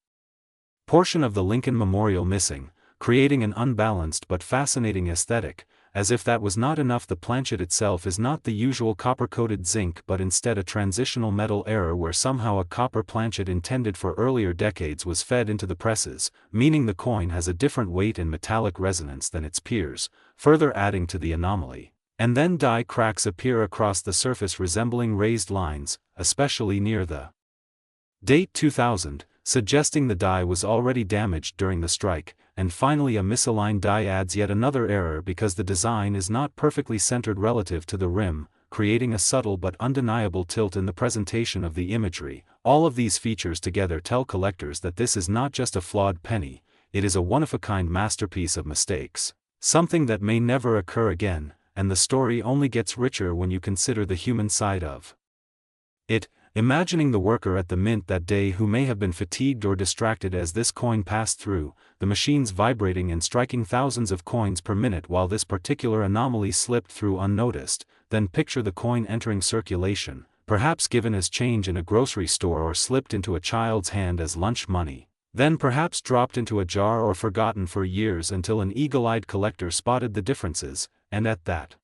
portion of the Lincoln Memorial missing, creating an unbalanced but fascinating aesthetic. As if that was not enough, the planchet itself is not the usual copper-coated zinc but instead a transitional metal error where somehow a copper planchet intended for earlier decades was fed into the presses, meaning the coin has a different weight and metallic resonance than its peers, further adding to the anomaly. And then die cracks appear across the surface resembling raised lines, especially near the date 2000, suggesting the die was already damaged during the strike. And finally, a misaligned die adds yet another error because the design is not perfectly centered relative to the rim, creating a subtle but undeniable tilt in the presentation of the imagery. All of these features together tell collectors that this is not just a flawed penny, it is a one-of-a-kind masterpiece of mistakes, something that may never occur again, and the story only gets richer when you consider the human side of it. Imagining the worker at the mint that day who may have been fatigued or distracted as this coin passed through, the machines vibrating and striking thousands of coins per minute while this particular anomaly slipped through unnoticed. Then picture the coin entering circulation, perhaps given as change in a grocery store or slipped into a child's hand as lunch money, then perhaps dropped into a jar or forgotten for years until an eagle-eyed collector spotted the differences, and at that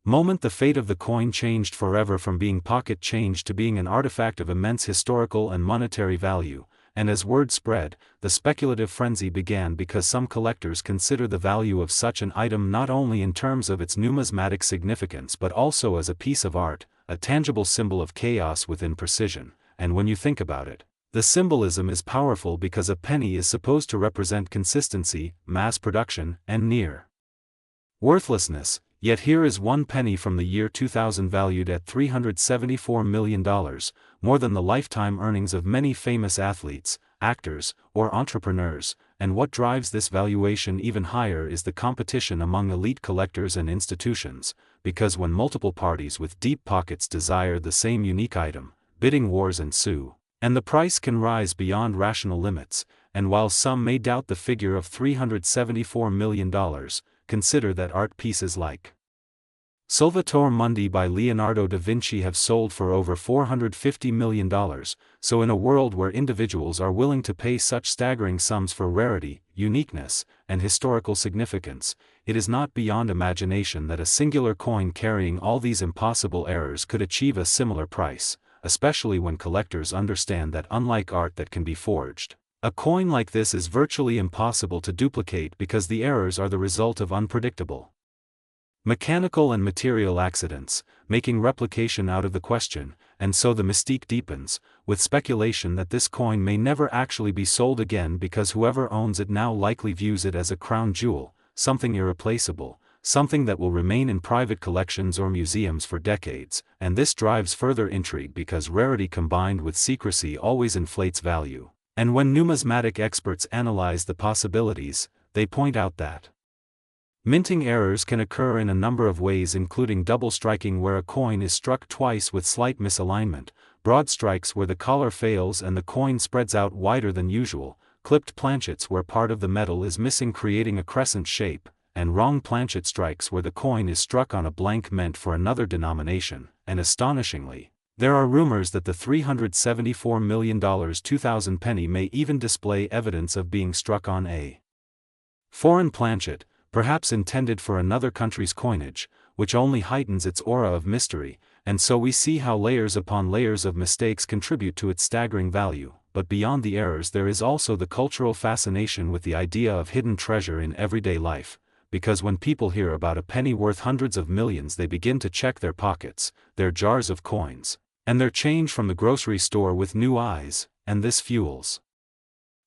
moment the fate of the coin changed forever, from being pocket change to being an artifact of immense historical and monetary value. And as word spread, the speculative frenzy began because some collectors consider the value of such an item not only in terms of its numismatic significance but also as a piece of art, a tangible symbol of chaos within precision. And when you think about it, the symbolism is powerful because a penny is supposed to represent consistency, mass production, and near worthlessness. Yet here is one penny from the year 2000 valued at $374 million, more than the lifetime earnings of many famous athletes, actors, or entrepreneurs. And what drives this valuation even higher is the competition among elite collectors and institutions, because when multiple parties with deep pockets desire the same unique item, bidding wars ensue, and the price can rise beyond rational limits. And while some may doubt the figure of $374 million, consider that art pieces like Salvator Mundi by Leonardo da Vinci have sold for over $450 million, so in a world where individuals are willing to pay such staggering sums for rarity, uniqueness, and historical significance, it is not beyond imagination that a singular coin carrying all these impossible errors could achieve a similar price, especially when collectors understand that unlike art that can be forged, a coin like this is virtually impossible to duplicate because the errors are the result of unpredictable mechanical and material accidents, making replication out of the question. and so the mystique deepens, with speculation that this coin may never actually be sold again because whoever owns it now likely views it as a crown jewel, something irreplaceable, something that will remain in private collections or museums for decades, and this drives further intrigue because rarity combined with secrecy always inflates value. And when numismatic experts analyze the possibilities, they point out that minting errors can occur in a number of ways, including double striking where a coin is struck twice with slight misalignment, broad strikes where the collar fails and the coin spreads out wider than usual, clipped planchets where part of the metal is missing creating a crescent shape, and wrong planchet strikes where the coin is struck on a blank meant for another denomination, and astonishingly, there are rumors that the $374 million 2000 penny may even display evidence of being struck on a foreign planchet, perhaps intended for another country's coinage, which only heightens its aura of mystery, and so we see how layers upon layers of mistakes contribute to its staggering value. But beyond the errors there is also the cultural fascination with the idea of hidden treasure in everyday life, because when people hear about a penny worth hundreds of millions they begin to check their pockets, their jars of coins, and their change from the grocery store with new eyes, and this fuels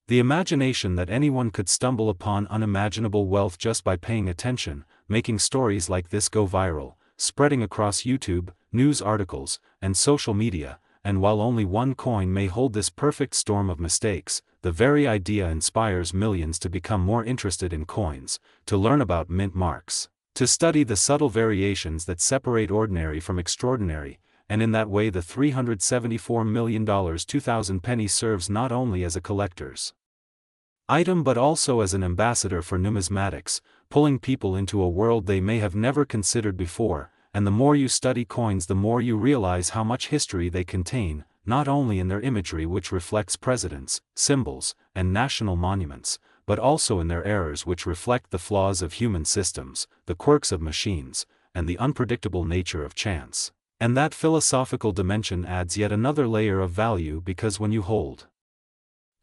the imagination that anyone could stumble upon unimaginable wealth just by paying attention, making stories like this go viral, spreading across YouTube, news articles, and social media. And while only one coin may hold this perfect storm of mistakes, the very idea inspires millions to become more interested in coins, to learn about mint marks, to study the subtle variations that separate ordinary from extraordinary, and in that way the $374 million 2000 penny serves not only as a collector's item but also as an ambassador for numismatics, pulling people into a world they may have never considered before. And the more you study coins the more you realize how much history they contain, not only in their imagery which reflects presidents, symbols, and national monuments, but also in their errors which reflect the flaws of human systems, the quirks of machines, and the unpredictable nature of chance. And that philosophical dimension adds yet another layer of value because when you hold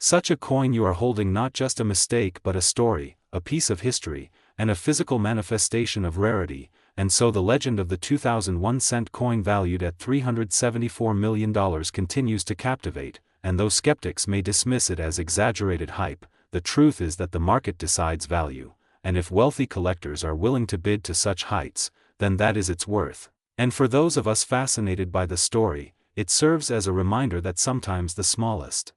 such a coin you are holding not just a mistake but a story, a piece of history, and a physical manifestation of rarity. And so the legend of the 2001 cent coin valued at $374 million continues to captivate, and though skeptics may dismiss it as exaggerated hype, the truth is that the market decides value, and if wealthy collectors are willing to bid to such heights, then that is its worth. And for those of us fascinated by the story, it serves as a reminder that sometimes the smallest,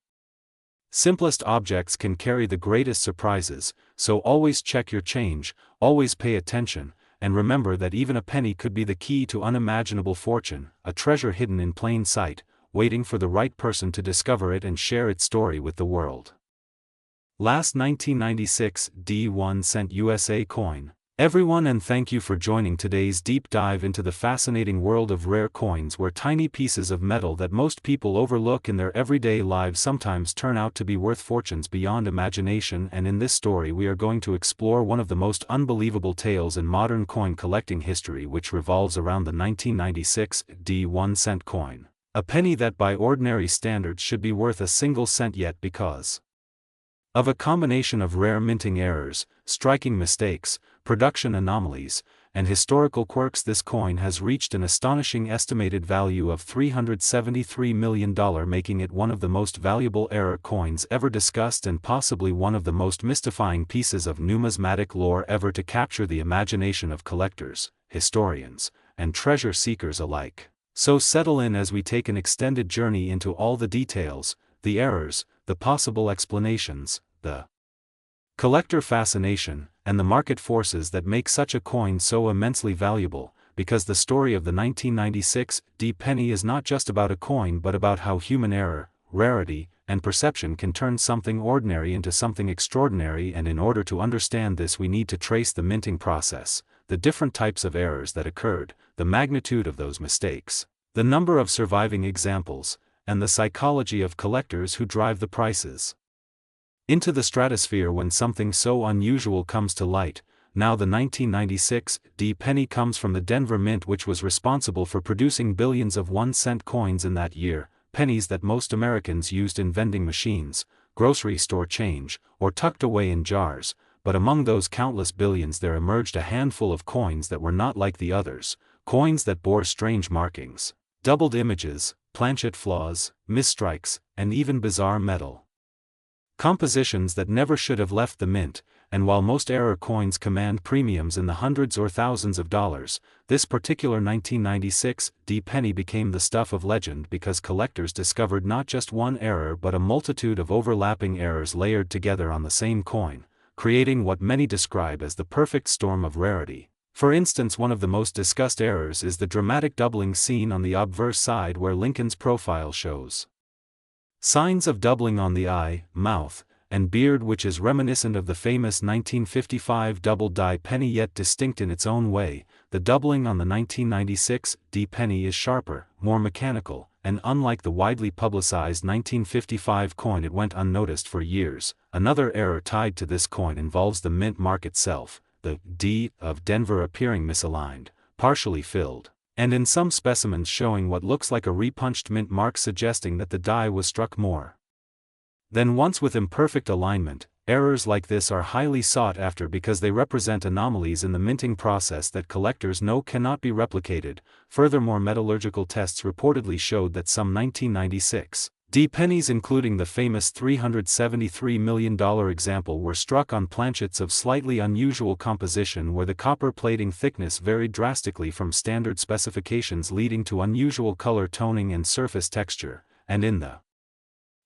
simplest objects can carry the greatest surprises, so always check your change, always pay attention, and remember that even a penny could be the key to unimaginable fortune, a treasure hidden in plain sight, waiting for the right person to discover it and share its story with the world. Last 1996 D1 cent USA coin. Everyone, and thank you for joining today's deep dive into the fascinating world of rare coins where tiny pieces of metal that most people overlook in their everyday lives sometimes turn out to be worth fortunes beyond imagination. And in this story we are going to explore one of the most unbelievable tales in modern coin collecting history, which revolves around the 1996 D1 cent coin. A penny that by ordinary standards should be worth a single cent, yet because of a combination of rare minting errors, striking mistakes, production anomalies, and historical quirks, this coin has reached an astonishing estimated value of $373 million, making it one of the most valuable error coins ever discussed and possibly one of the most mystifying pieces of numismatic lore ever to capture the imagination of collectors, historians, and treasure seekers alike. So settle in as we take an extended journey into all the details, the errors, the possible explanations, the collector fascination, and the market forces that make such a coin so immensely valuable, because the story of the 1996 D penny is not just about a coin but about how human error, rarity, and perception can turn something ordinary into something extraordinary. And in order to understand this we need to trace the minting process, the different types of errors that occurred, the magnitude of those mistakes, the number of surviving examples, and the psychology of collectors who drive the prices into the stratosphere when something so unusual comes to light. Now the 1996 D penny comes from the Denver Mint, which was responsible for producing billions of 1-cent coins in that year, pennies that most Americans used in vending machines, grocery store change, or tucked away in jars. But among those countless billions there emerged a handful of coins that were not like the others, coins that bore strange markings, doubled images, planchet flaws, misstrikes, and even bizarre metal compositions that never should have left the mint. And while most error coins command premiums in the hundreds or thousands of dollars, this particular 1996 D penny became the stuff of legend because collectors discovered not just one error but a multitude of overlapping errors layered together on the same coin, creating what many describe as the perfect storm of rarity. For instance, one of the most discussed errors is the dramatic doubling seen on the obverse side where Lincoln's profile shows signs of doubling on the eye, mouth, and beard, which is reminiscent of the famous 1955 double-die penny, yet distinct in its own way. The doubling on the 1996 D penny is sharper, more mechanical, and unlike the widely publicized 1955 coin, it went unnoticed for years. Another error tied to this coin involves the mint mark itself, the D of Denver appearing misaligned, partially filled, and in some specimens showing what looks like a repunched mint mark, suggesting that the die was struck more than once with imperfect alignment. Errors like this are highly sought after because they represent anomalies in the minting process that collectors know cannot be replicated. Furthermore, metallurgical tests reportedly showed that some 1996 D pennies, including the famous $373 million example, were struck on planchets of slightly unusual composition where the copper plating thickness varied drastically from standard specifications, leading to unusual color toning and surface texture. And in the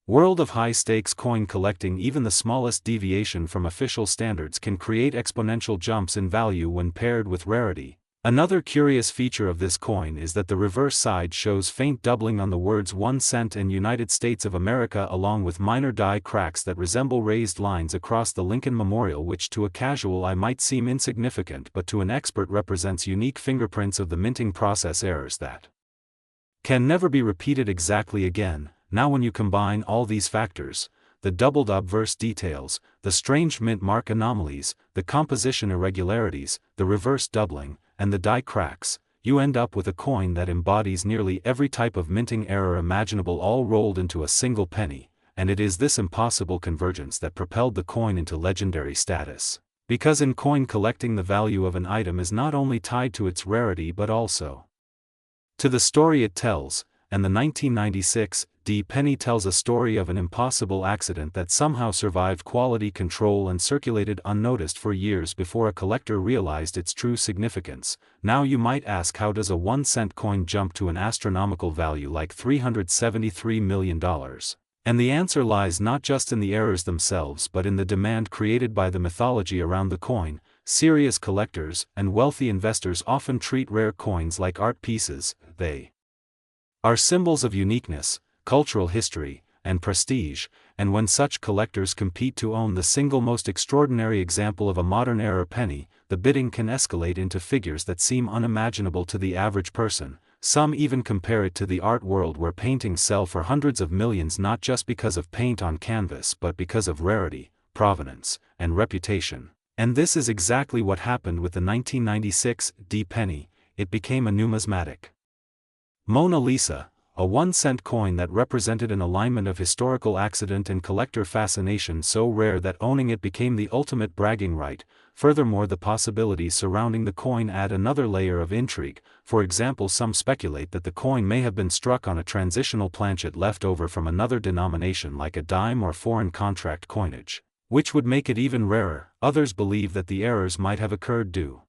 world of high-stakes coin collecting, even the smallest deviation from official standards can create exponential jumps in value when paired with rarity. Another curious feature of this coin is that the reverse side shows faint doubling on the words 1 cent and United States of America, along with minor die cracks that resemble raised lines across the Lincoln Memorial, which to a casual eye might seem insignificant but to an expert represents unique fingerprints of the minting process, errors that can never be repeated exactly again. Now when you combine all these factors, the doubled obverse details, the strange mint mark anomalies, the composition irregularities, the reverse doubling, and the die cracks, you end up with a coin that embodies nearly every type of minting error imaginable, all rolled into a single penny. And it is this impossible convergence that propelled the coin into legendary status. Because in coin collecting, the value of an item is not only tied to its rarity but also to the story it tells, and the 1996 D penny tells a story of an impossible accident that somehow survived quality control and circulated unnoticed for years before a collector realized its true significance. Now you might ask, how does a 1 cent coin jump to an astronomical value like $373 million? And the answer lies not just in the errors themselves but in the demand created by the mythology around the coin. Serious collectors and wealthy investors often treat rare coins like art pieces. They are symbols of uniqueness, cultural history, and prestige, and when such collectors compete to own the single most extraordinary example of a modern era penny, the bidding can escalate into figures that seem unimaginable to the average person. Some even compare it to the art world, where paintings sell for hundreds of millions not just because of paint on canvas but because of rarity, provenance, and reputation. And this is exactly what happened with the 1996 D penny. It became a numismatic Mona Lisa, a 1 cent coin that represented an alignment of historical accident and collector fascination so rare that owning it became the ultimate bragging right. Furthermore, the possibilities surrounding the coin add another layer of intrigue. For example, some speculate that the coin may have been struck on a transitional planchet left over from another denomination like a dime or foreign contract coinage, which would make it even rarer. Others believe that the errors might have occurred due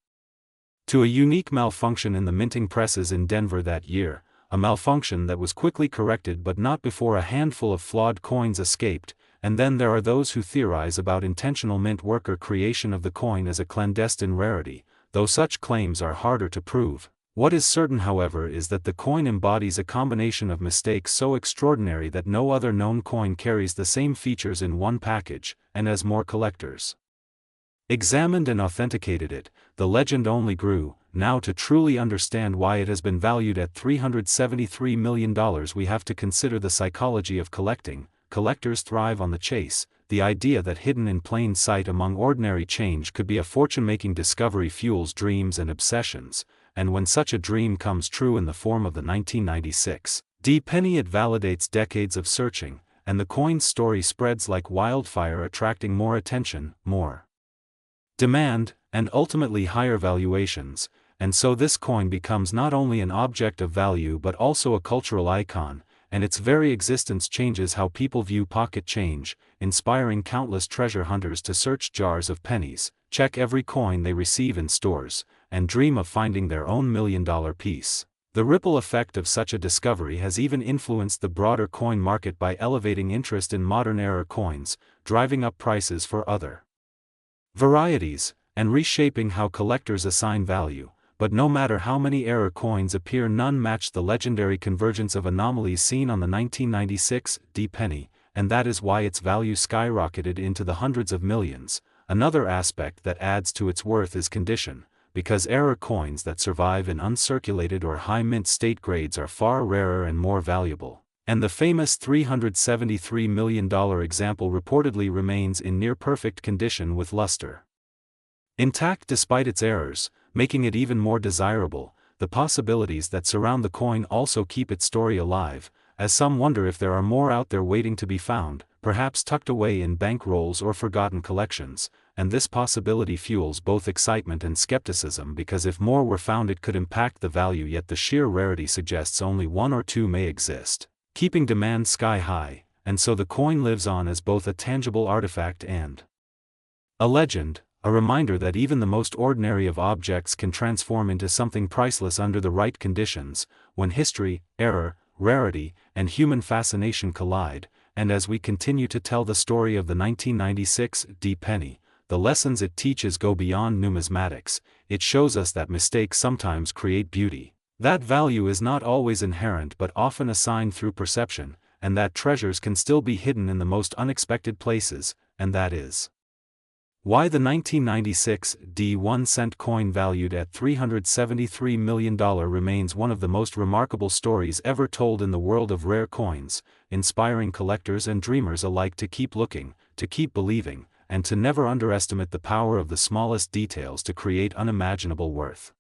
to a unique malfunction in the minting presses in Denver that year, a malfunction that was quickly corrected but not before a handful of flawed coins escaped. And then there are those who theorize about intentional mint work or creation of the coin as a clandestine rarity, though such claims are harder to prove. What is certain, however, is that the coin embodies a combination of mistakes so extraordinary that no other known coin carries the same features in one package. And as more collectors examined and authenticated it, the legend only grew. Now, to truly understand why it has been valued at $373 million, we have to consider the psychology of collecting. Collectors thrive on the chase. The idea that hidden in plain sight among ordinary change could be a fortune-making discovery fuels dreams and obsessions, and when such a dream comes true in the form of the 1996 D penny, it validates decades of searching, and the coin's story spreads like wildfire, attracting more attention, more demand, and ultimately higher valuations. And so this coin becomes not only an object of value but also a cultural icon. and its very existence changes how people view pocket change, inspiring countless treasure hunters to search jars of pennies, check every coin they receive in stores, and dream of finding their own $1,000,000 piece. The ripple effect of such a discovery has even influenced the broader coin market by elevating interest in modern-era coins, driving up prices for other varieties, and reshaping how collectors assign value. But no matter how many era coins appear, none match the legendary convergence of anomalies seen on the 1996 D penny, and that is why its value skyrocketed into the hundreds of millions. Another aspect that adds to its worth is condition, because era coins that survive in uncirculated or high mint state grades are far rarer and more valuable, and the famous $373 million example reportedly remains in near-perfect condition with luster intact despite its errors, making it even more desirable. The possibilities that surround the coin also keep its story alive, as some wonder if there are more out there waiting to be found, perhaps tucked away in bank rolls or forgotten collections, and this possibility fuels both excitement and skepticism, because if more were found it could impact the value, yet the sheer rarity suggests only one or two may exist, keeping demand sky high, and so the coin lives on as both a tangible artifact and a legend. A reminder that even the most ordinary of objects can transform into something priceless under the right conditions, when history, error, rarity, and human fascination collide. And as we continue to tell the story of the 1996 D penny, the lessons it teaches go beyond numismatics. It shows us that mistakes sometimes create beauty, that value is not always inherent but often assigned through perception, and that treasures can still be hidden in the most unexpected places, and that is why the 1996 D 1-cent coin valued at $373 million remains one of the most remarkable stories ever told in the world of rare coins, inspiring collectors and dreamers alike to keep looking, to keep believing, and to never underestimate the power of the smallest details to create unimaginable worth.